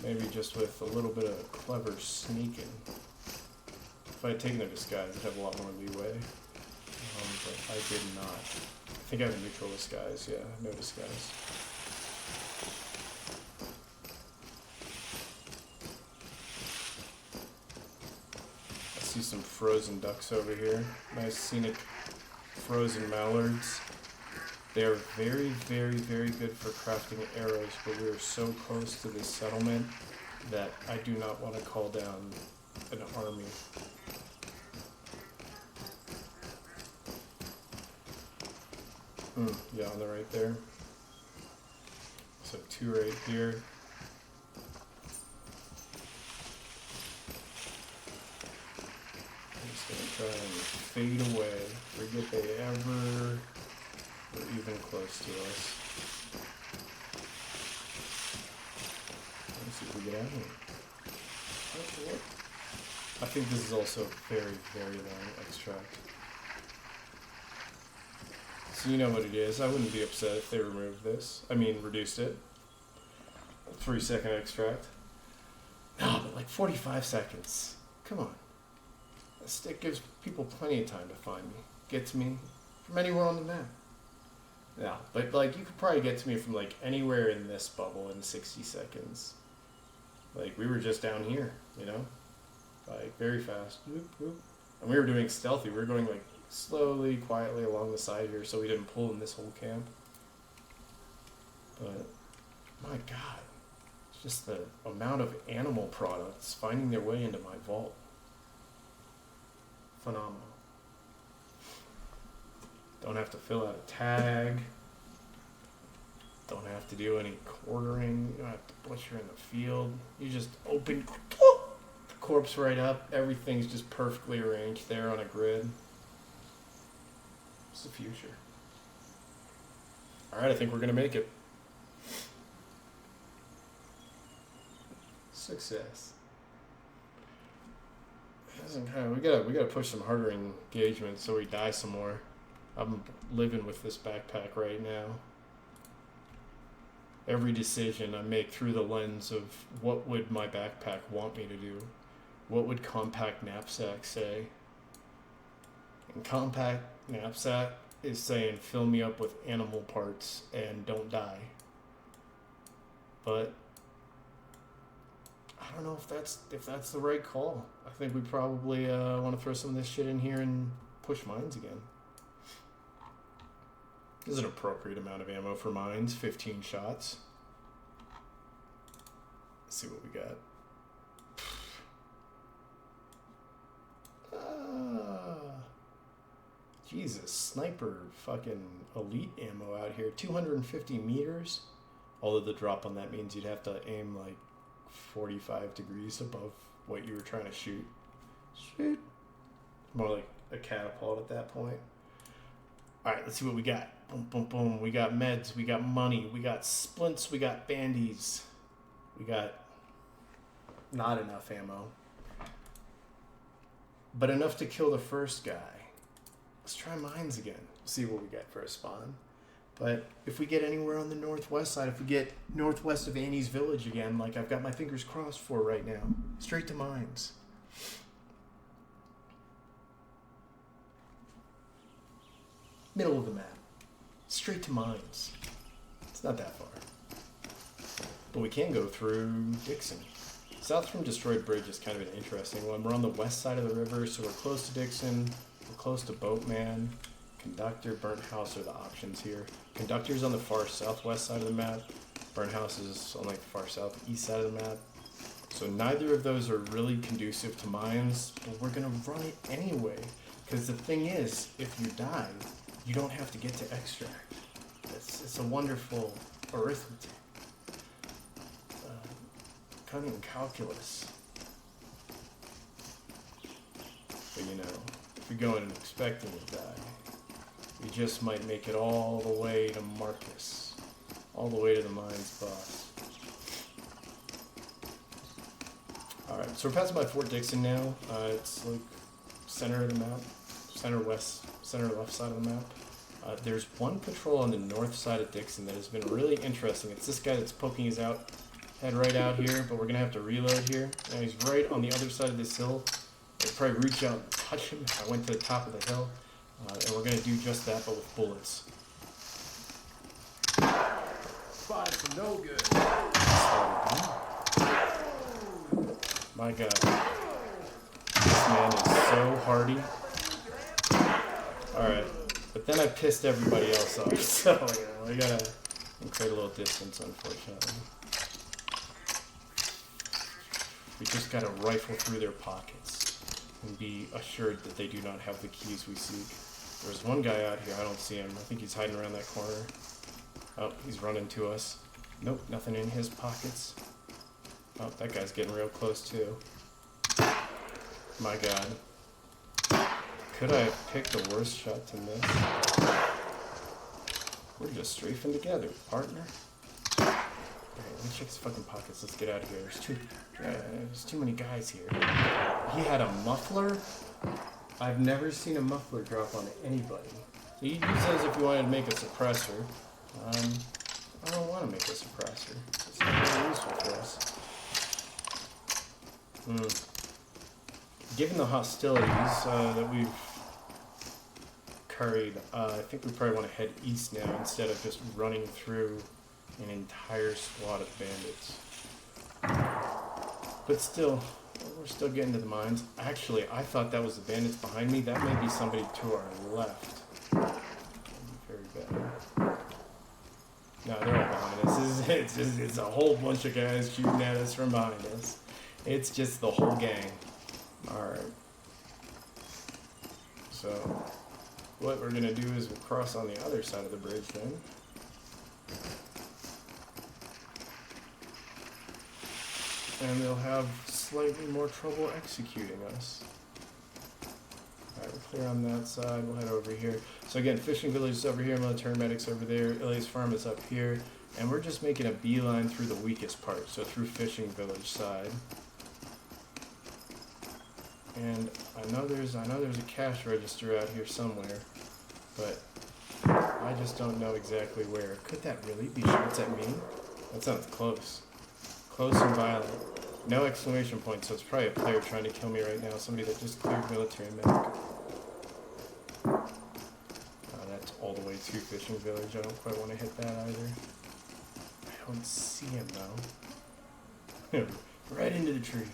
Maybe just with a little bit of clever sneaking. If I had taken a disguise, I'd have a lot more leeway. But I did not. I think I have a neutral disguise, yeah, no disguise. I see some frozen ducks over here. Nice scenic frozen mallards. They are very, very, very good for crafting arrows, but we are so close to this settlement that I do not want to call down an army. Yeah, on the right there. So 2 right here. I'm just gonna try and fade away. Forget they ever were even close to us. Let's see if we get out of here. I think this is also a very, very long extract. So you know what it is. I wouldn't be upset if they removed this. I mean, reduced it. 3-second extract. No, but like 45 seconds. Come on. It gives people plenty of time to find me. Get to me from anywhere on the map. Yeah, but like you could probably get to me from like anywhere in this bubble in 60 seconds. Like we were just down here, you know? Like very fast. Whoop, whoop. And we were doing stealthy. We were going like slowly, quietly along the side here so we didn't pull in this whole camp. But, my god. It's just the amount of animal products finding their way into my vault. Phenomenal. Don't have to fill out a tag. Don't have to do any quartering. You don't have to butcher in the field. You just open the corpse right up. Everything's just perfectly arranged there on a grid. It's the future. Alright, I think we're gonna make it. Success. We gotta push some harder engagement so we die some more. I'm living with this backpack right now. Every decision I make through the lens of what would my backpack want me to do? What would compact knapsack say? And compact knapsack is saying fill me up with animal parts and don't die. But I don't know if that's the right call. I think we probably want to throw some of this shit in here and push mines again. This is an appropriate amount of ammo for mines, 15 shots. Let's see what we got. Jesus, sniper fucking elite ammo out here. 250 meters. Although the drop on that means you'd have to aim like 45 degrees above what you were trying to shoot. Shoot. More like a catapult at that point. Alright, let's see what we got. Boom, boom, boom. We got meds, we got money, we got splints, we got bandies. We got not enough ammo. But enough to kill the first guy. Let's try mines again. See what we get for a spawn. But if we get anywhere on the northwest side, if we get northwest of Annie's village again, like I've got my fingers crossed for right now, straight to mines. Middle of the map. Straight to mines. It's not that far. But we can go through Dixon. South from Destroyed Bridge is kind of an interesting one. We're on the west side of the river, so we're close to Dixon. We're close to Boatman. Conductor, Burnt House are the options here. Conductor's on the far southwest side of the map. Burn House is on like the far southeast side of the map. So neither of those are really conducive to mines, but we're gonna run it anyway. Because the thing is, if you die, you don't have to get to extract. It's a wonderful arithmetic. Cunning calculus. But you know, if you're going and expecting to die, you just might make it all the way to Marcus. All the way to the mine's boss. Alright, so we're passing by Fort Dixon now. It's like center of the map. Center west, center left side of the map. There's one patrol on the north side of Dixon that has been really interesting. It's this guy that's poking his head right out here, but we're going to have to reload here. Now he's right on the other side of this hill. I'll probably reach out and touch him if I went to the top of the hill. And we're going to do just that, but with bullets. Spotted for no good. My God. This man is so hardy. Alright. But then I pissed everybody else off, so I gotta create a little distance, unfortunately. We just gotta rifle through their pockets and be assured that they do not have the keys we seek. There's one guy out here, I don't see him. I think he's hiding around that corner. Oh, he's running to us. Nope, nothing in his pockets. Oh, that guy's getting real close too. My God. Could I have picked the worst shot to miss? We're just strafing together, partner. Alright, let me check his fucking pockets. Let's get out of here. There's too many guys here. He had a muffler? I've never seen a muffler drop on anybody. He says if you wanted to make a suppressor. I don't want to make a suppressor. It's not very useful for us. Given the hostilities that we've curried, I think we probably want to head east now instead of just running through an entire squad of bandits. But still, we're still getting to the mines. Actually, I thought that was the bandits behind me. That may be somebody to our left. Very bad. No, they're all behind us. It's a whole bunch of guys shooting at us from behind us. It's just the whole gang. Alright. So, what we're going to do is we'll cross on the other side of the bridge then. And they'll have slightly more trouble executing us. Alright, we're clear on that side. We'll head over here. So again, fishing village is over here, military medics over there, Ilias farm is up here, and we're just making a beeline through the weakest part, so through fishing village side. And I know there's a cash register out here somewhere, but I just don't know exactly where. Could that really be shots at me? That sounds close. Close and violent. No exclamation point, so it's probably a player trying to kill me right now. Somebody that just cleared military medic. That's all the way to fishing village. I don't quite want to hit that either. I don't see him though. Right into the tree.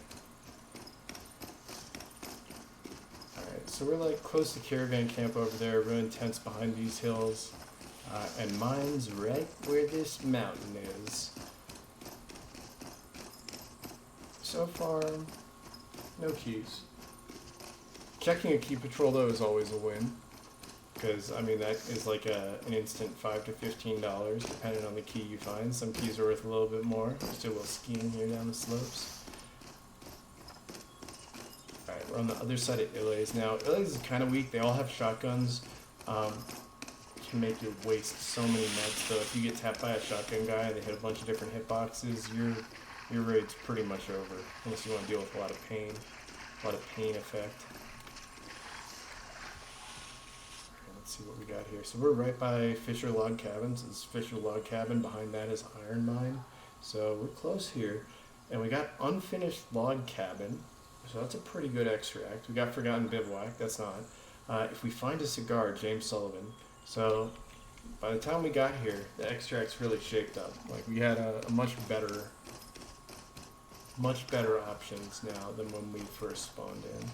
Alright, so we're like close to caravan camp over there, ruined tents behind these hills. And mine's right where this mountain is. So far, no keys. Checking a key patrol though is always a win. Because, I mean, that is like an instant $5 to $15, depending on the key you find. Some keys are worth a little bit more. Just do a little skiing here down the slopes. Alright, we're on the other side of Ilias now. Ilias is kind of weak. They all have shotguns. Can make you waste so many meds, though. If you get tapped by a shotgun guy and they hit a bunch of different hitboxes, your raid's pretty much over. Unless you want to deal with a lot of pain effect. Let's see what we got here. So we're right by Fisher Log Cabins. This is Fisher Log Cabin. Behind that is Iron Mine. So we're close here. And we got Unfinished Log Cabin. So that's a pretty good extract. We got Forgotten Bivouac. That's not. If we find a cigar, James Sullivan. So by the time we got here, the extract's really shaped up. Like we had a much better options now than when we first spawned in.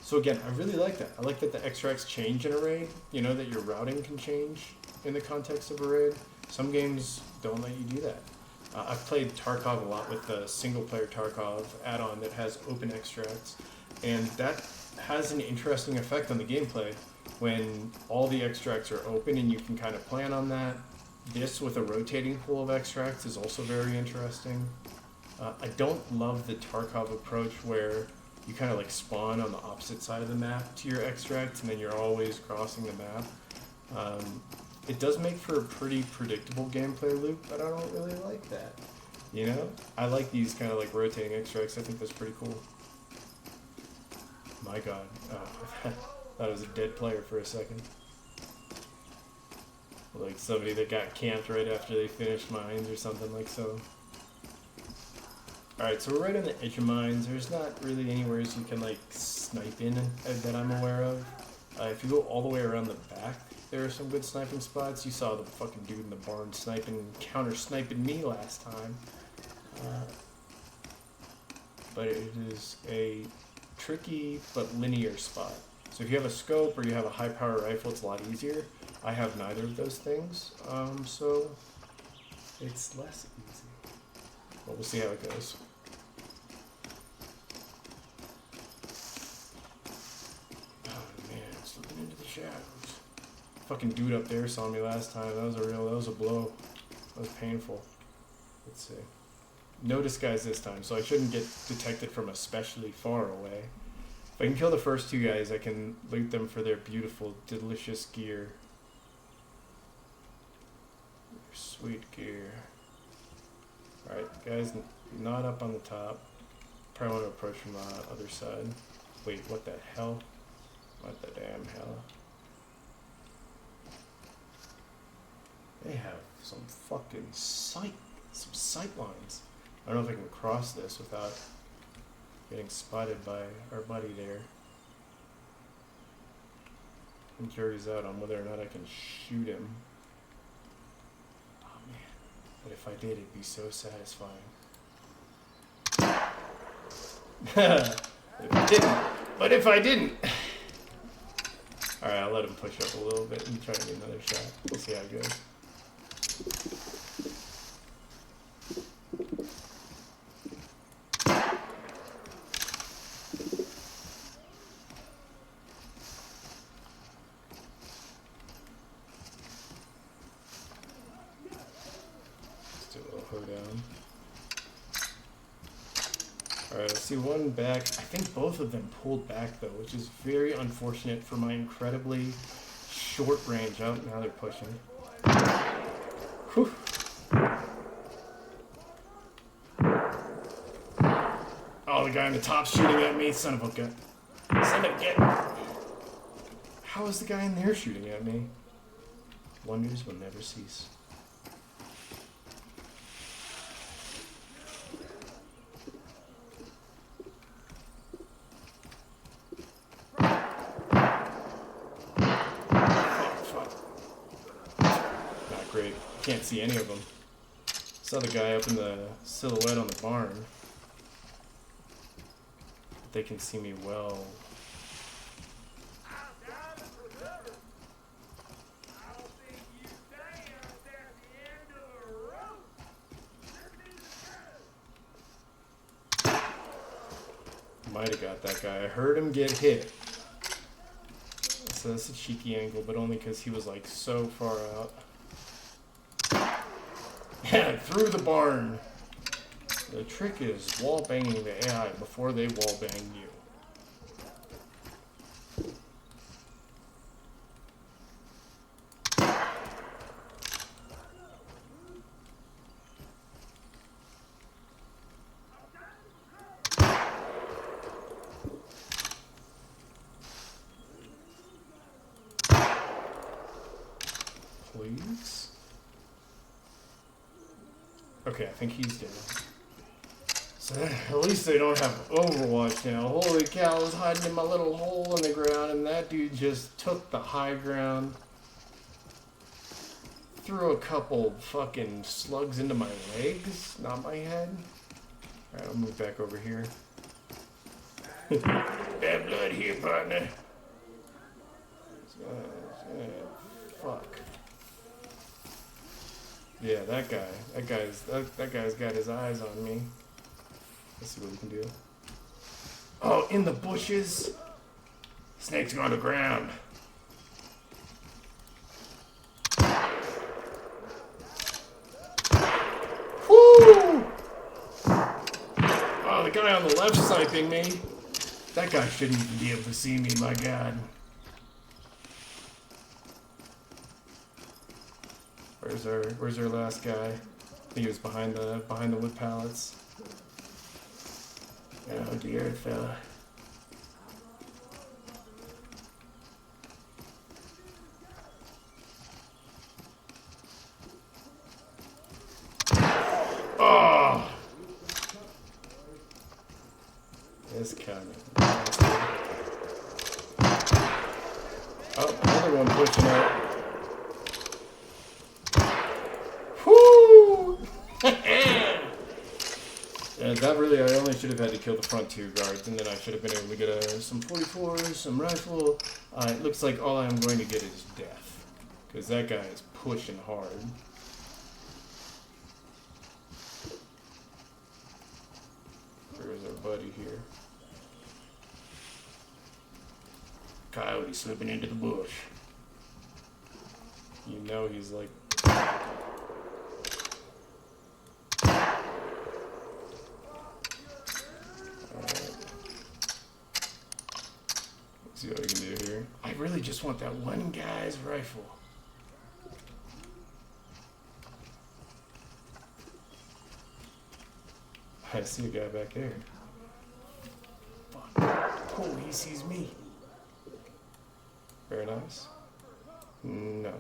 So again, I really like that. I like that the extracts change in a raid. You know, that your routing can change in the context of a raid. Some games don't let you do that. I've played Tarkov a lot with the single-player Tarkov add-on that has open extracts, and that has an interesting effect on the gameplay when all the extracts are open and you can kind of plan on that. This with a rotating pool of extracts is also very interesting. I don't love the Tarkov approach where you kind of like spawn on the opposite side of the map to your extracts and then you're always crossing the map. It does make for a pretty predictable gameplay loop, but I don't really like that. You know? I like these kind of like rotating extracts. I think that's pretty cool. My god. Oh, that was a dead player for a second. Like somebody that got camped right after they finished mines or something like so. Alright, so we're right on the edge of mines. There's not really anywhere you can like snipe in that I'm aware of. If you go all the way around the back, there are some good sniping spots. You saw the fucking dude in the barn counter-sniping me last time. But it is a tricky but linear spot. So if you have a scope or you have a high-power rifle, it's a lot easier. I have neither of those things, so it's less easy. But we'll see how it goes. Oh man, slipping into the shadows. Fucking dude up there saw me last time. That was a blow. That was painful. Let's see. No disguise this time, so I shouldn't get detected from especially far away. If I can kill the first two guys, I can loot them for their beautiful, delicious gear. Their sweet gear. Alright, guys, not up on the top. Probably want to approach from the other side. Wait, what the hell? What the damn hell? They have some fucking sight lines. I don't know if I can cross this without getting spotted by our buddy there. I'm curious out on whether or not I can shoot him. Oh man, but if I did, it'd be so satisfying. But if I didn't. Alright, I'll let him push up a little bit and try to get another shot. We'll see how it goes. Let's do a little hoedown. Alright, let's see one back. I think both of them pulled back though, which is very unfortunate for my incredibly short range. Oh, now they're pushing. Whew. Oh, the guy on the top shooting at me. Son of a gun. Son of a gun. How is the guy in there shooting at me? Wonders will never cease. Great. Can't see any of them. Saw the guy up in the silhouette on the barn. But they can see me well. Might have got that guy. I heard him get hit. So that's a cheeky angle, but only because he was like so far out. Through the barn. The trick is wall banging the AI before they wall bang you. Please? Okay, I think he's dead. So at least they don't have Overwatch now. Holy cow, I was hiding in my little hole in the ground and that dude just took the high ground. Threw a couple fucking slugs into my legs, not my head. Alright, I'll move back over here. Bad blood here, partner. Fuck. Yeah, that guy. That guy's got his eyes on me. Let's see what we can do. Oh, in the bushes. Snake's on the ground. Woo! Oh, the guy on the left sniping me. That guy shouldn't even be able to see me, my god. Where's our last guy? I think he was behind the wood pallets. Oh dear, fella. Oh! This kind of nasty. Oh, another one pushing out. Whoo! Yeah, that really, I only should have had to kill the front two guards, and then I should have been able to get some 44s, some rifle. It looks like all I'm going to get is death, because that guy is pushing hard. Where's our buddy here? Coyote slipping into the bush. You know he's like... See what we can do here. I really just want that one guy's rifle. I see a guy back there. Fuck. Oh, he sees me. Very nice. No.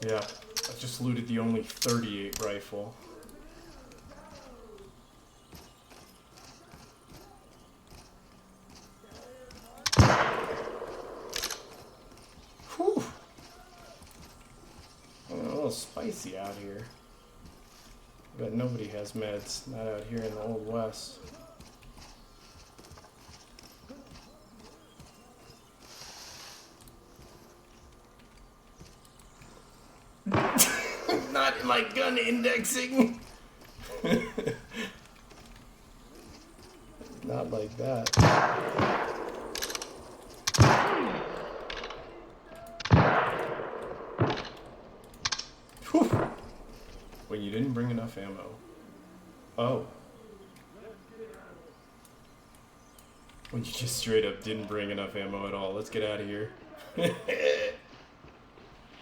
Yeah, I just looted the only 38 rifle. Whew. A little spicy out here. But nobody has meds, not out here in the Old West. Not like gun indexing. Not like that. Whew. When you didn't bring enough ammo. Oh. When you just straight up didn't bring enough ammo at all. Let's get out of here.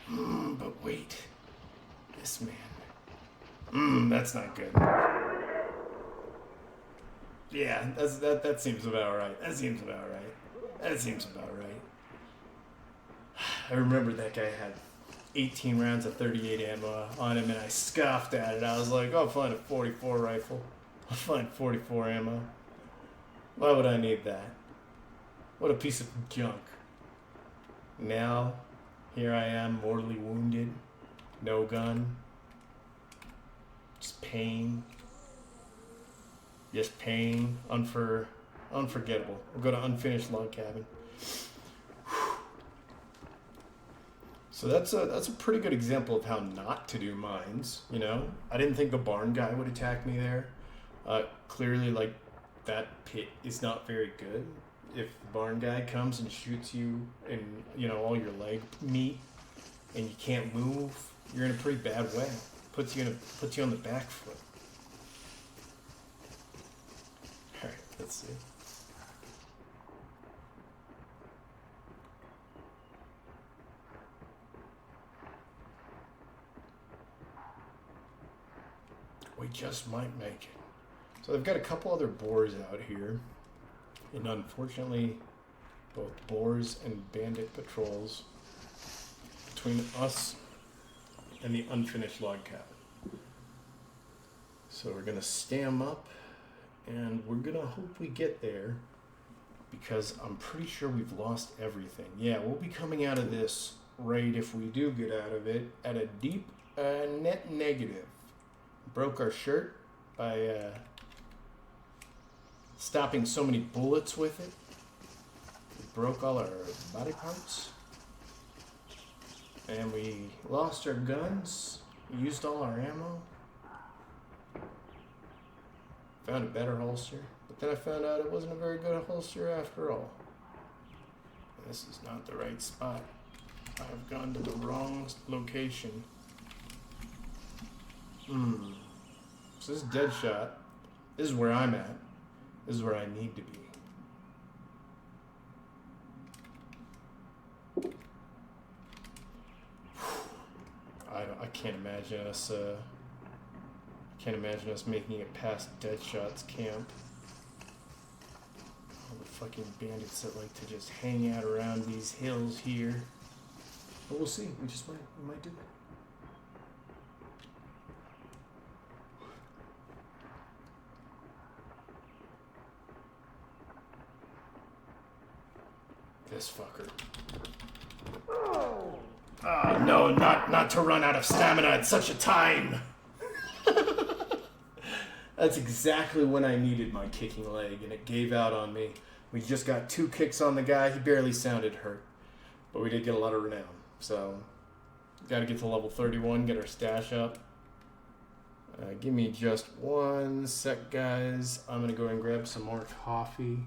But wait. This man. That's not good. Yeah, that seems about right. That seems about right. I remember that guy had 18 rounds of 38 ammo on him, and I scoffed at it. I was like, I'll find a 44 rifle. I'll find 44 ammo. Why would I need that? What a piece of junk. Now, here I am, mortally wounded. No gun. Just pain. Just pain. Unforgettable. We'll go to unfinished log cabin. So that's a pretty good example of how not to do mines, you know? I didn't think the barn guy would attack me there. Clearly, like, that pit is not very good. If the barn guy comes and shoots you in, you know, all your leg meat and you can't move, you're in a pretty bad way. Puts you on the back foot. Alright, let's see. We just might make it. So I've got a couple other boars out here. And unfortunately, both boars and bandit patrols between us and the unfinished log cabin. So we're gonna stam up and we're gonna hope we get there, because I'm pretty sure we've lost everything. Yeah, we'll be coming out of this raid, if we do get out of it, at a deep net negative. Broke our shirt by stopping so many bullets with it. We broke all our body parts. And we lost our guns. We used all our ammo. Found a better holster. But then I found out it wasn't a very good holster after all. This is not the right spot. I've gone to the wrong location. So this is Deadshot. This is where I'm at. This is where I need to be. I can't imagine us. I can't imagine us making it past Deadshot's camp. All the fucking bandits that like to just hang out around these hills here. But we'll see. We might do it. This fucker. Ah, no, not to run out of stamina at such a time. That's exactly when I needed my kicking leg, and it gave out on me. We just got 2 kicks on the guy. He barely sounded hurt, but we did get a lot of renown. So, got to get to level 31, get our stash up. Give me just 1 sec, guys. I'm going to go and grab some more coffee.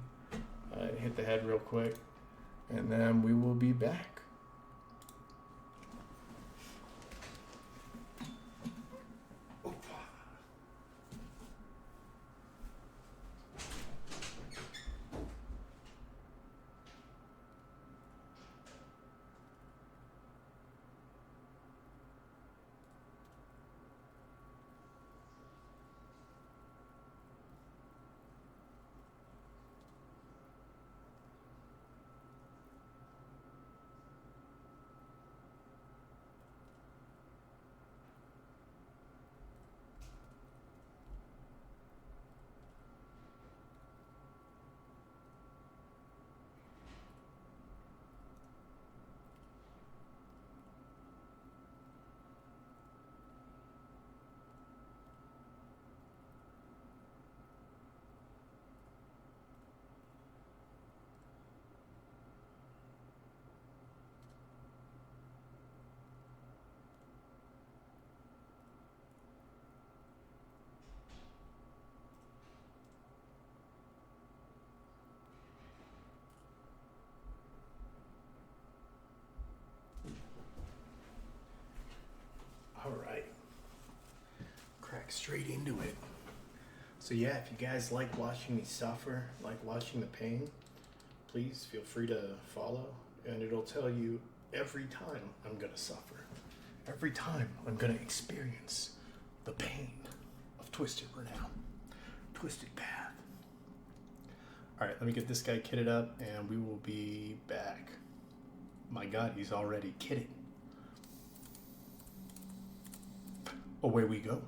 Hit the head real quick. And then we will be back. Alright. Crack straight into it. So yeah, if you guys like watching me suffer, like watching the pain, please feel free to follow, and it'll tell you every time I'm gonna suffer. Every time I'm gonna experience the pain of Twisted Renown. Twisted Path. Alright, let me get this guy kitted up, and we will be back. My god, he's already kitted. Away we go.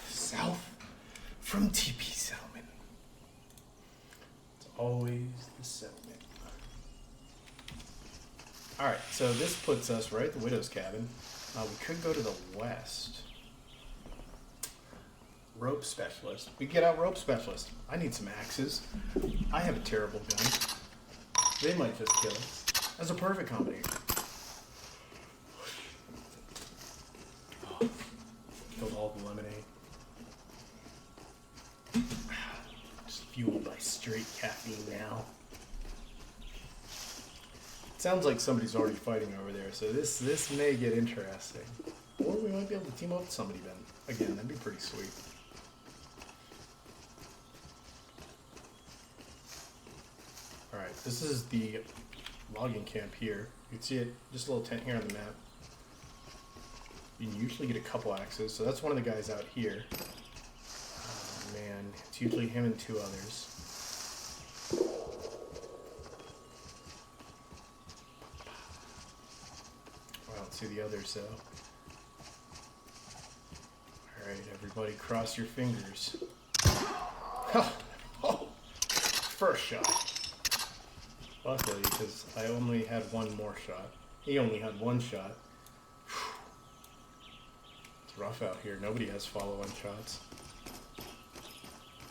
South from TP Settlement. It's always the settlement. Alright, so this puts us right at the Widow's Cabin. We could go to the west. Rope Specialist. We get out Rope Specialist. I need some axes. I have a terrible gun. They might just kill us. That's a perfect combination. Oh, killed all the lemonade. Just fueled by straight caffeine now. Sounds like somebody's already fighting over there, so this may get interesting. Or we might be able to team up with somebody then. Again, that'd be pretty sweet. Alright, this is the logging camp here. You can see it, just a little tent here on the map. You can usually get a couple axes, so that's one of the guys out here. Oh man, it's usually him and 2 others. I don't see the others though. Alright, everybody cross your fingers. Oh, first shot. Luckily, because I only had one more shot. He only had one shot. It's rough out here. Nobody has follow-on shots.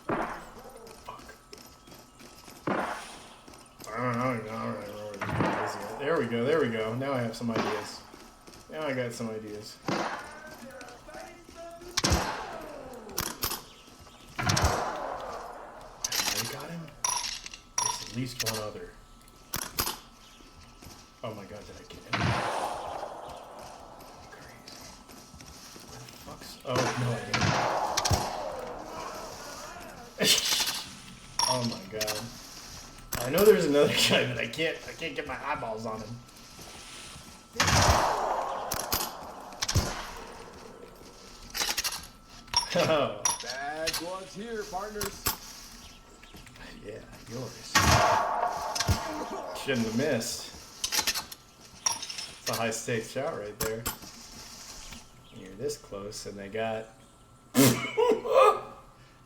Fuck. I don't know where this guy is yet. There we go, there we go. Now I have some ideas. Now I got some ideas. I got him? There's at least one other. Oh my god, did I get him? Crazy. Where the fuck's... Oh, no, I didn't. Oh my god. I know there's another guy, but I can't get my eyeballs on him. Oh. Bad ones here, partners. Yeah, yours. Shouldn't have missed. It's a high stakes shot right there. You're this close, and they got.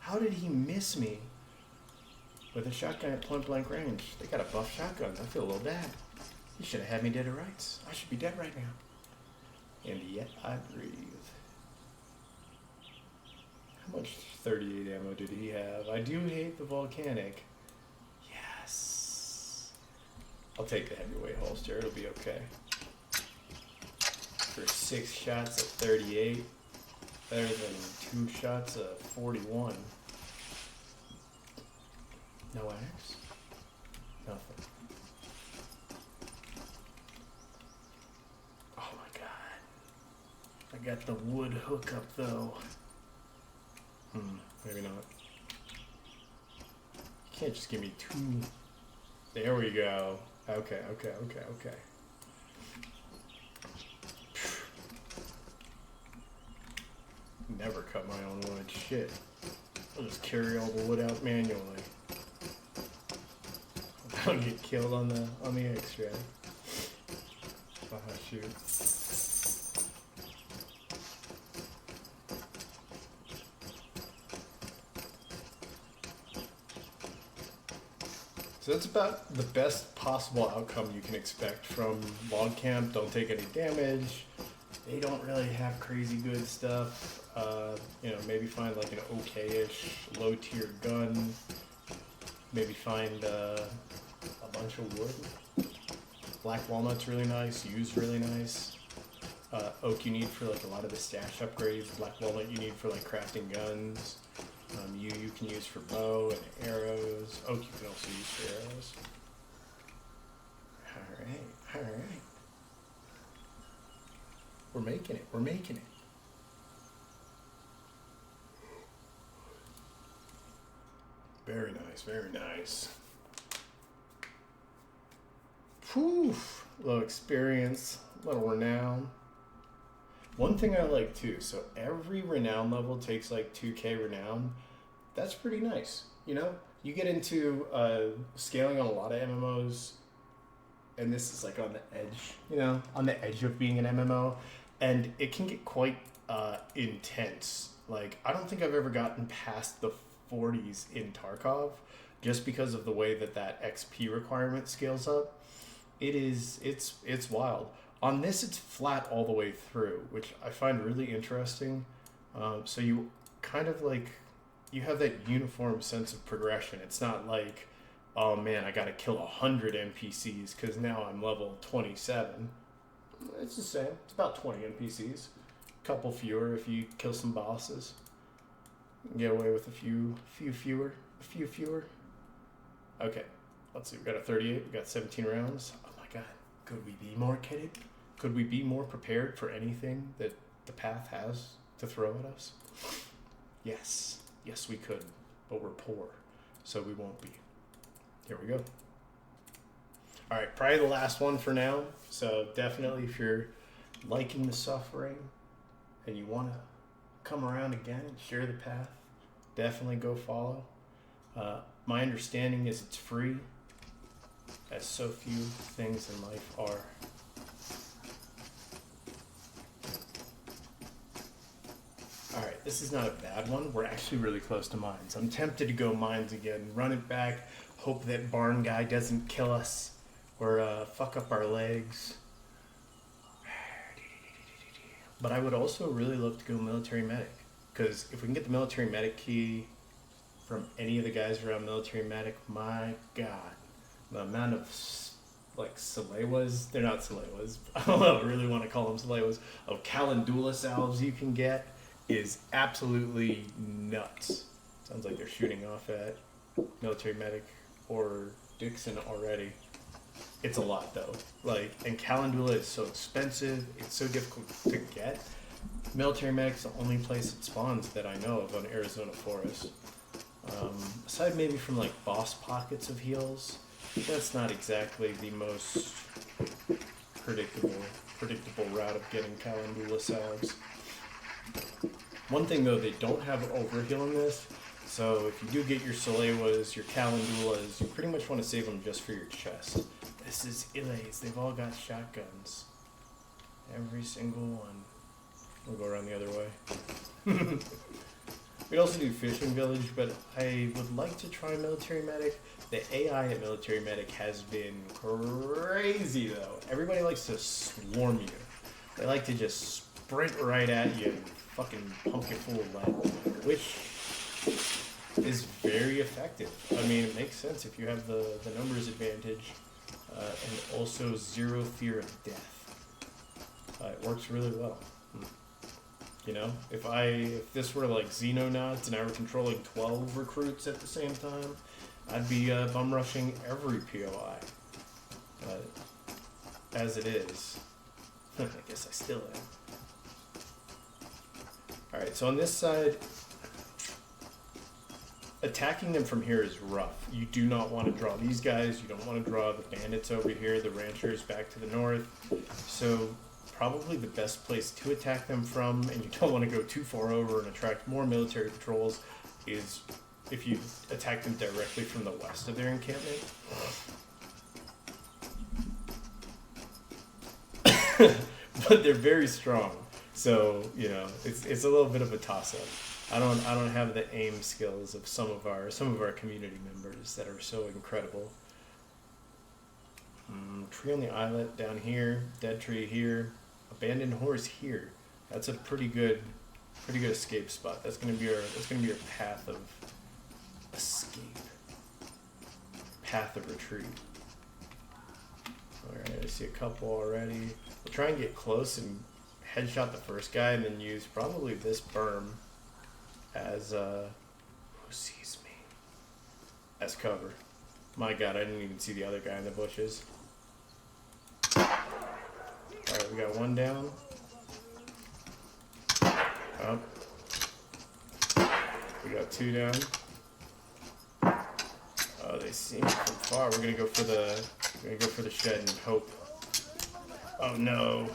How did he miss me? With a shotgun at point blank range. They got a buff shotgun. I feel a little bad. You should have had me dead to rights. I should be dead right now. And yet I breathe. How much 38 ammo did he have? I do hate the volcanic. Yes. I'll take the heavyweight holster. It'll be okay. For 6 shots at 38. Better than 2 shots at 41. No axe? Nothing. Oh my god. I got the wood hookup though. Maybe not. You can't just give me 2. There we go. Okay. Never cut my own wood. Shit. I'll just carry all the wood out manually. I'll get killed on the X-ray. Oh shoot. So that's about the best possible outcome you can expect from log camp. Don't take any damage. They don't really have crazy good stuff. You know, maybe find like an okay-ish low-tier gun. Maybe find a bunch of wood. Black walnut's really nice. Yews really nice. Oak you need for like a lot of the stash upgrades. Black walnut you need for like crafting guns. You can use for bow and arrows. Oak you can also use for arrows. Alright. We're making it. Very nice. Whew. Little experience, little renown. One thing I like too, so every renown level takes like 2k renown. That's pretty nice. You know, you get into scaling on a lot of MMOs, and this is like on the edge, you know, on the edge of being an MMO, and it can get quite intense. Like, I don't think I've ever gotten past the 40s in Tarkov, just because of the way that XP requirement scales up. It's wild. On this, it's flat all the way through, which I find really interesting. So you kind of like, you have that uniform sense of progression. It's not like, oh man, I gotta kill 100 NPCs because now I'm level 27. It's the same. It's about 20 NPCs. A couple fewer if you kill some bosses. You can get away with a few fewer. Okay, let's see. We got a 38. We got 17 rounds. Oh my god. Could we be more kitted? Could we be more prepared for anything that the path has to throw at us? Yes. Yes, we could. But we're poor, so we won't be. Here we go. All right, probably the last one for now. So definitely if you're liking the suffering and you want to come around again and share the path, definitely go follow. My understanding is it's free, as so few things in life are. Alright, this is not a bad one. We're actually really close to mines. I'm tempted to go mines again, run it back, hope that barn guy doesn't kill us. or fuck up our legs. But I would also really love to go military medic, because if we can get the military medic key from any of the guys around military medic, my god, the amount of like Salewas, they're not Salewas, I don't know, I really want to call them Salewas, of Calendula salves you can get is absolutely nuts. Sounds like they're shooting off at military medic or Dixon already. It's a lot though. Like, and Calendula is so expensive, it's so difficult to get. Military medic's the only place it spawns that I know of on Arizona Forest. Aside maybe from like boss pockets of heals, that's not exactly the most predictable route of getting Calendula salves. One thing though, they don't have overheal in this, so if you do get your Salewas, your Calendulas, you pretty much want to save them just for your chest. This is Ilays, they've all got shotguns. Every single one. We'll go around the other way. We also do fishing village, but I would like to try military medic. The AI at military medic has been crazy though. Everybody likes to swarm you. They like to just sprint right at you and fucking pump you full of lead, which is very effective. I mean, it makes sense if you have the numbers advantage and also zero fear of death. It works really well. You know, if this were like Xenonauts and I were controlling 12 recruits at the same time, I'd be bum rushing every POI. As it is, I guess I still am. Alright, so on this side, attacking them from here is rough. You do not want to draw these guys, you don't want to draw the bandits over here, the ranchers back to the north. So probably the best place to attack them from, and you don't want to go too far over and attract more military patrols, is if you attack them directly from the west of their encampment. But they're very strong, so you know it's a little bit of a toss-up. I don't have the aim skills of some of our community members that are so incredible. Tree on the islet down here, dead tree here, abandoned horse here. That's a pretty good escape spot. That's gonna be our path of escape, path of retreat. All right, I see a couple already. We'll try and get close and headshot the first guy, and then use probably this berm as who sees me as cover. My God, I didn't even see the other guy in the bushes. Alright, we got one down. Up. We got two down. Oh, they see me from far. We're gonna go for the shed and hope. Oh no.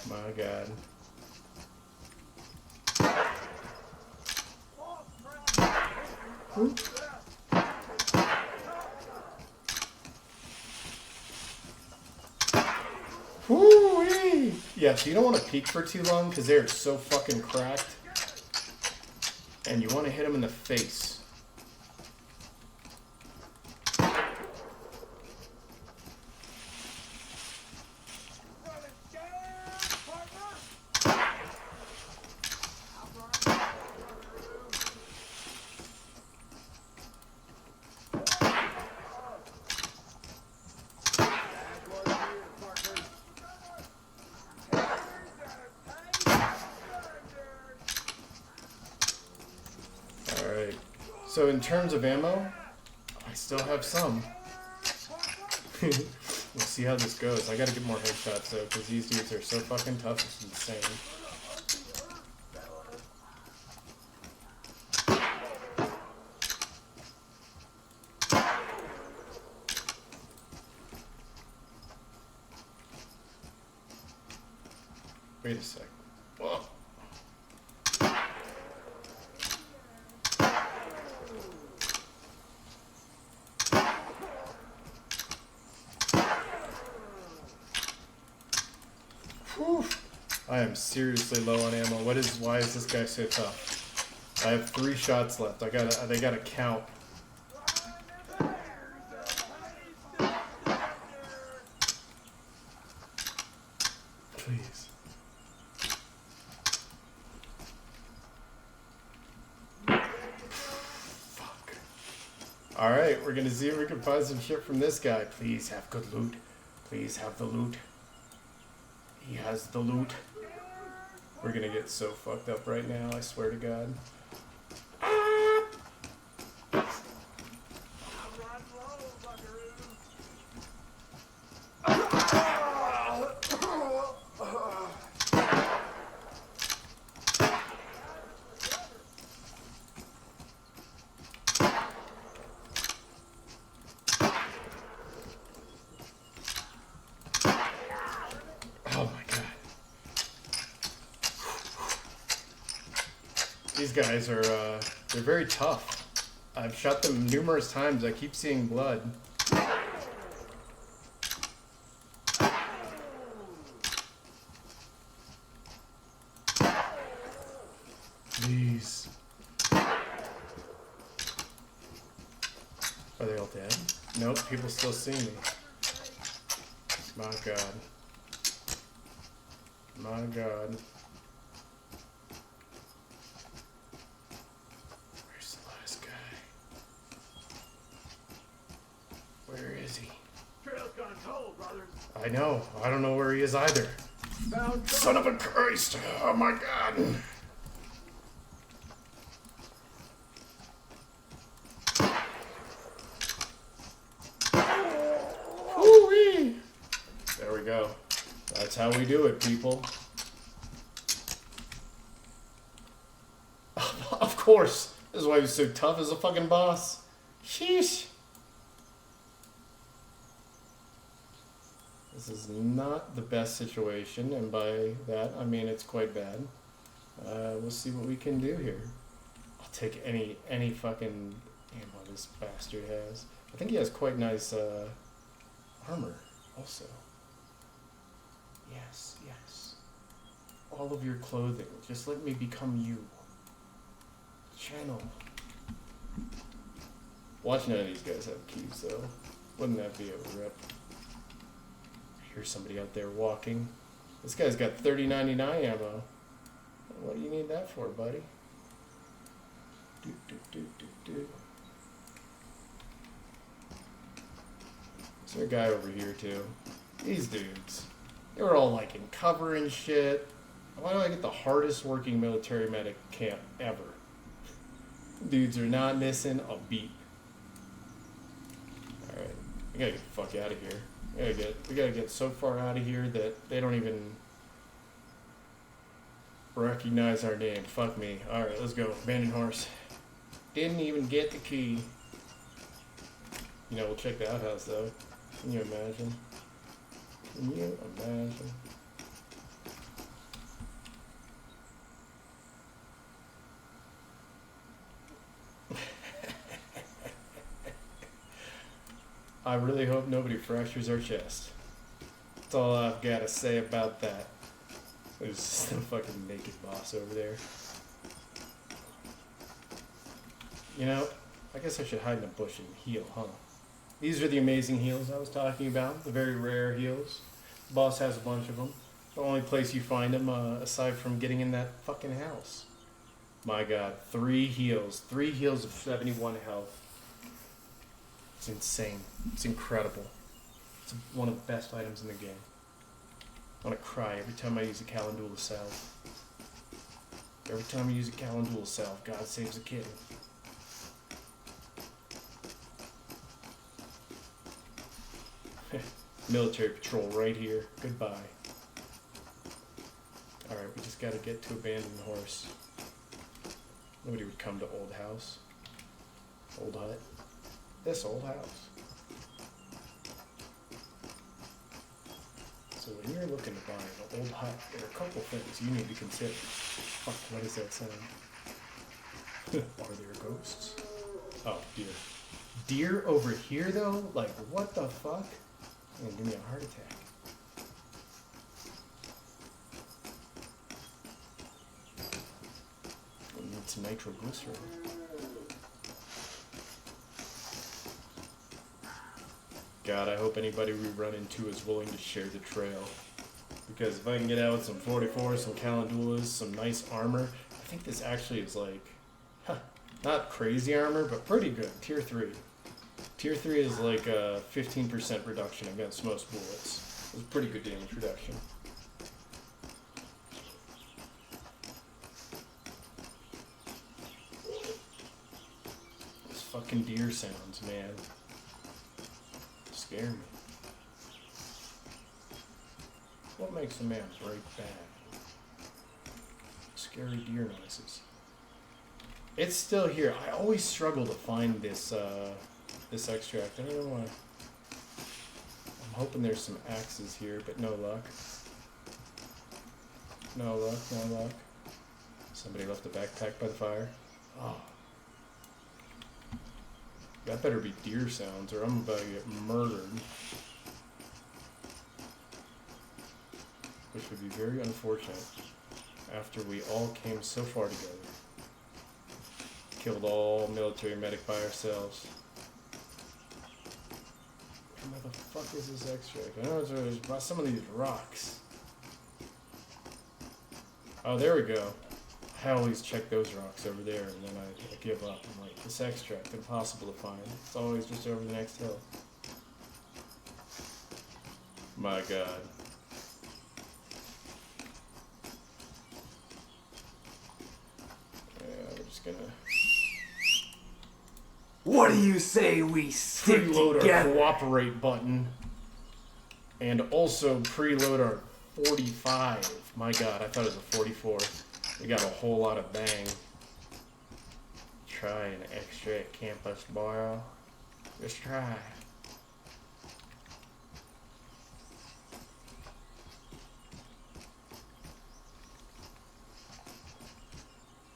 My God. Whoop. Woo-wee! Yeah, so you don't want to peek for too long because they're so fucking cracked. And you want to hit them in the face. So in terms of ammo, I still have some. We'll see how this goes. I gotta get more headshots though, because these dudes are so fucking tough, it's insane. Wait a sec. Whoa. I am seriously low on ammo. Why is this guy so tough? I have 3 shots left. They gotta count. Alright, we're gonna see if we can find some shit from this guy. Please have good loot. Please have the loot. He has the loot. We're gonna get so fucked up right now, I swear to God. Oh my God. These guys are, they're very tough. I've shot them numerous times. I keep seeing blood. Jeez. Are they all dead? Nope, people still see me. My God. My God. Where's the last guy? Where is he? Trail's gone cold, brothers. I know. I don't know where he is either. Found Son of a Christ! Oh my God! Woo-wee! There we go. That's how we do it, people. Of course. This is why he's so tough as a fucking boss. Sheesh. This is not the best situation, and by that I mean it's quite bad. We'll see what we can do here. I'll take any fucking ammo this bastard has. I think he has quite nice armor also. Yes, yes. All of your clothing. Just let me become you. Channel. Watch none of these guys have keys though. Wouldn't that be a rip? I hear somebody out there walking. This guy's got 30.99 ammo. What do you need that for, buddy? Do, do, do, do, do. Is there a guy over here too? These dudes. They were all like in cover and shit. Why do I get the hardest working military medic camp ever? Dudes are not missing a beat. Alright, we gotta get the fuck out of here. We gotta get so far out of here that they don't even recognize our name. Fuck me. Alright, let's go. Abandoned horse. Didn't even get the key. You know, we'll check the outhouse though. Can you imagine? Can you imagine? I really hope nobody fractures our chest. That's all I've got to say about that. There's some fucking naked boss over there. You know, I guess I should hide in a bush and heal, huh? These are the amazing heals I was talking about. The very rare heals. The boss has a bunch of them. The only place you find them, aside from getting in that fucking house. My God, 3 heals. 3 heals of 71 health. It's insane. It's incredible. It's one of the best items in the game. I want to cry every time I use a calendula salve. Every time I use a calendula salve, God saves a kid. Military patrol right here. Goodbye. Alright, we just gotta get to abandoned horse. Nobody would come to old house. Old hut. This old house. So when you're looking to buy an old hut, there are a couple things you need to consider. Fuck, what does that sound? Are there ghosts? Oh, deer. Deer over here though? Like, what the fuck? Man, give me a heart attack. I need some nitroglycerin. God, I hope anybody we run into is willing to share the trail. Because if I can get out with some 44s, some calendulas, some nice armor, I think this actually is like, not crazy armor, but pretty good. Tier 3. Tier 3 is like a 15% reduction against most bullets. It's a pretty good damage reduction. Those fucking deer sounds, man. Scare me. What makes a man break bad? Scary deer noises. It's still here. I always struggle to find this this extract. I don't know why. I'm hoping there's some axes here, but no luck. No luck, no luck. Somebody left a backpack by the fire. Oh. That better be deer sounds or I'm about to get murdered. Which would be very unfortunate after we all came so far together. Killed all military medic by ourselves. Where the fuck is this extract? I know there's by some of these rocks. Oh, there we go. I always check those rocks over there and then I give up. I'm like, this extract, impossible to find. It's always just over the next hill. My god. Yeah, we're just gonna What do you say we stick preload together? our cooperate button. And also preload our 45. My god, I thought it was a 44. We got a whole lot of bang. Try an extract campus borrow. Just try.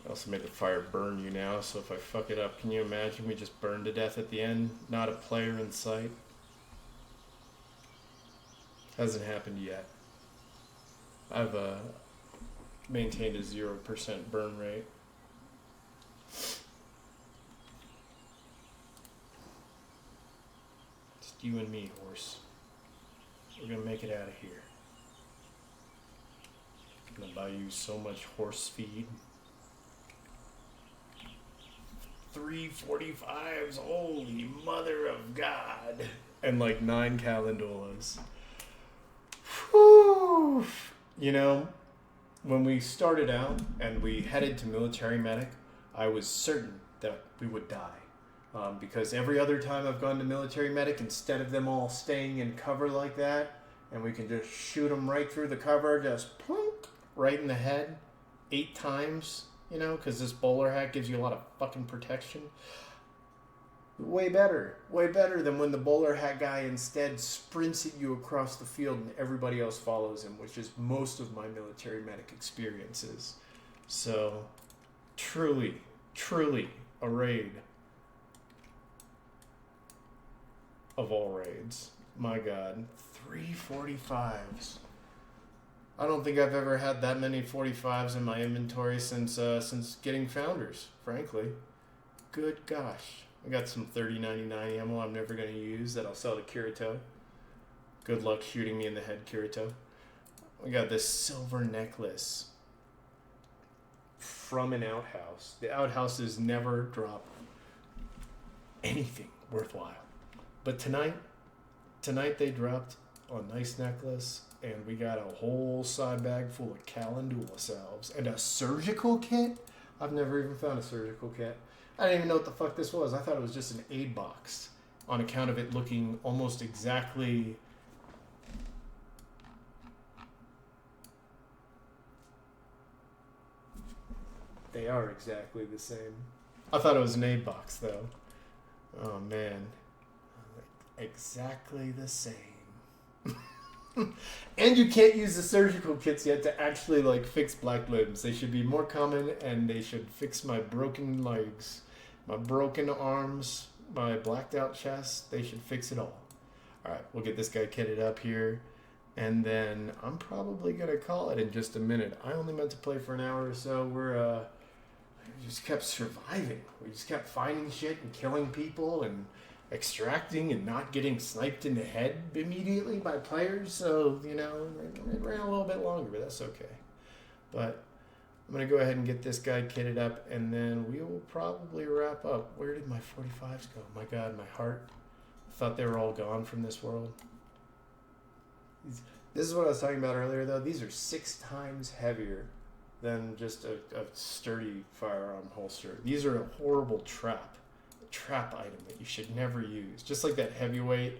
I also made the fire burn you now, so if I fuck it up, can you imagine we just burn to death at the end? Not a player in sight. Hasn't happened yet. I've maintained a 0% burn rate. Just you and me, horse. We're gonna make it out of here. I'm gonna buy you so much horse feed. 345s, holy mother of God. And like 9 calendulas. Whew. You know, when we started out and we headed to military medic, I was certain that we would die. Because every other time I've gone to military medic, instead of them all staying in cover like that, and we can just shoot them right through the cover, just plunk, right in the head, 8 times, you know, because this bowler hat gives you a lot of fucking protection. Way better than when the bowler hat guy instead sprints at you across the field and everybody else follows him, which is most of my military medic experiences. So, truly a raid of all raids. My god, 345s. I don't think I've ever had that many 45s in my inventory since getting founders, frankly. Good gosh. I got some 3099 ammo I'm never going to use that I'll sell to Kirito. Good luck shooting me in the head, Kirito. We got this silver necklace from an outhouse. The outhouses never drop anything worthwhile. But tonight they dropped a nice necklace, and we got a whole side bag full of calendula salves and a surgical kit. I've never even found a surgical kit. I didn't even know what the fuck this was. I thought it was just an aid box on account of it looking almost exactly... They are exactly the same. I thought it was an aid box, though. Oh, man. Exactly the same. And you can't use the surgical kits yet to actually, like, fix black limbs. They should be more common, and they should fix my broken legs. My broken arms, my blacked out chest, they should fix it all. Alright, we'll get this guy kitted up here. And then I'm probably going to call it in just a minute. I only meant to play for an hour or so. We just kept surviving. We just kept finding shit and killing people and extracting and not getting sniped in the head immediately by players. So, you know, it ran a little bit longer, but that's okay. But I'm gonna go ahead and get this guy kitted up, and then we will probably wrap up. Where did my 45s go? My God, my heart. I thought they were all gone from this world. This is what I was talking about earlier, though. These are 6 times heavier than just a sturdy firearm holster. These are a horrible trap item that you should never use. Just like that heavyweight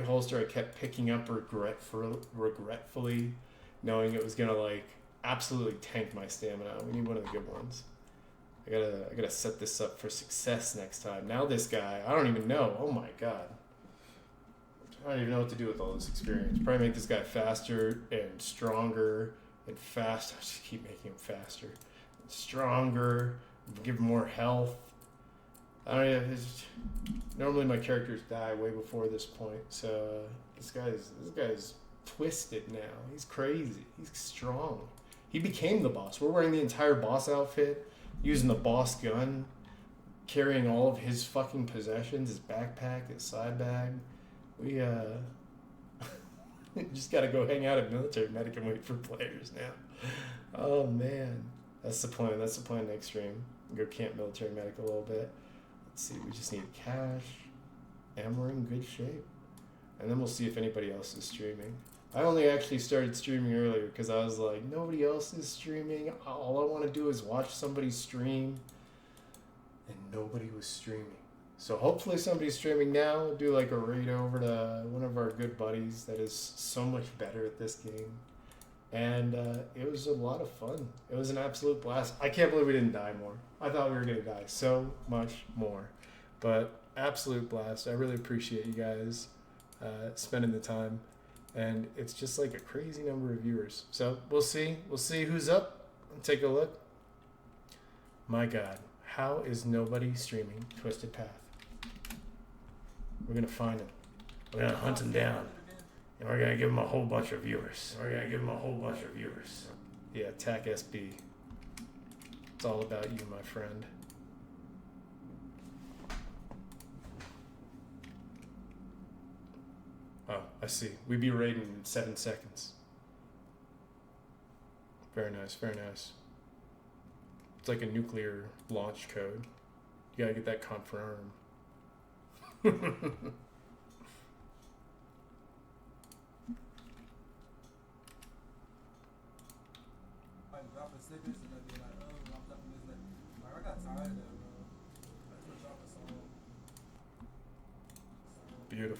holster I kept picking up regretfully, knowing it was gonna like absolutely tank my stamina. We need one of the good ones. I gotta set this up for success next time. Now this guy, I don't even know. Oh my God. I don't even know what to do with all this experience. Probably make this guy faster and stronger and fast. I just keep making him faster and stronger. Give him more health. I don't know. Normally my characters die way before this point, so this guy's twisted now. He's crazy. He's strong. He became the boss. We're wearing the entire boss outfit, using the boss gun, carrying all of his fucking possessions, his backpack, his side bag. We just gotta go hang out at military medic and wait for players now. Oh man, that's the plan. That's the plan next stream. Go camp military medic a little bit. Let's see. We just need cash, and we're in good shape. And then we'll see if anybody else is streaming. I only actually started streaming earlier because I was like, nobody else is streaming. All I want to do is watch somebody stream, and nobody was streaming. So hopefully somebody's streaming now. We'll do like a raid over to one of our good buddies that is so much better at this game. And it was a lot of fun. It was an absolute blast. I can't believe we didn't die more. I thought we were going to die so much more. But absolute blast. I really appreciate you guys spending the time. And it's just like a crazy number of viewers. So we'll see. We'll see who's up. Take a look. My God. How is nobody streaming Twisted Path? We're going to find him. We're going to hunt him down. And we're going to give him a whole bunch of viewers. Yeah, attack SB. It's all about you, my friend. Oh, I see. We be raiding in 7 seconds. Very nice, very nice. It's like a nuclear launch code. You gotta get that confirmed. Beautiful.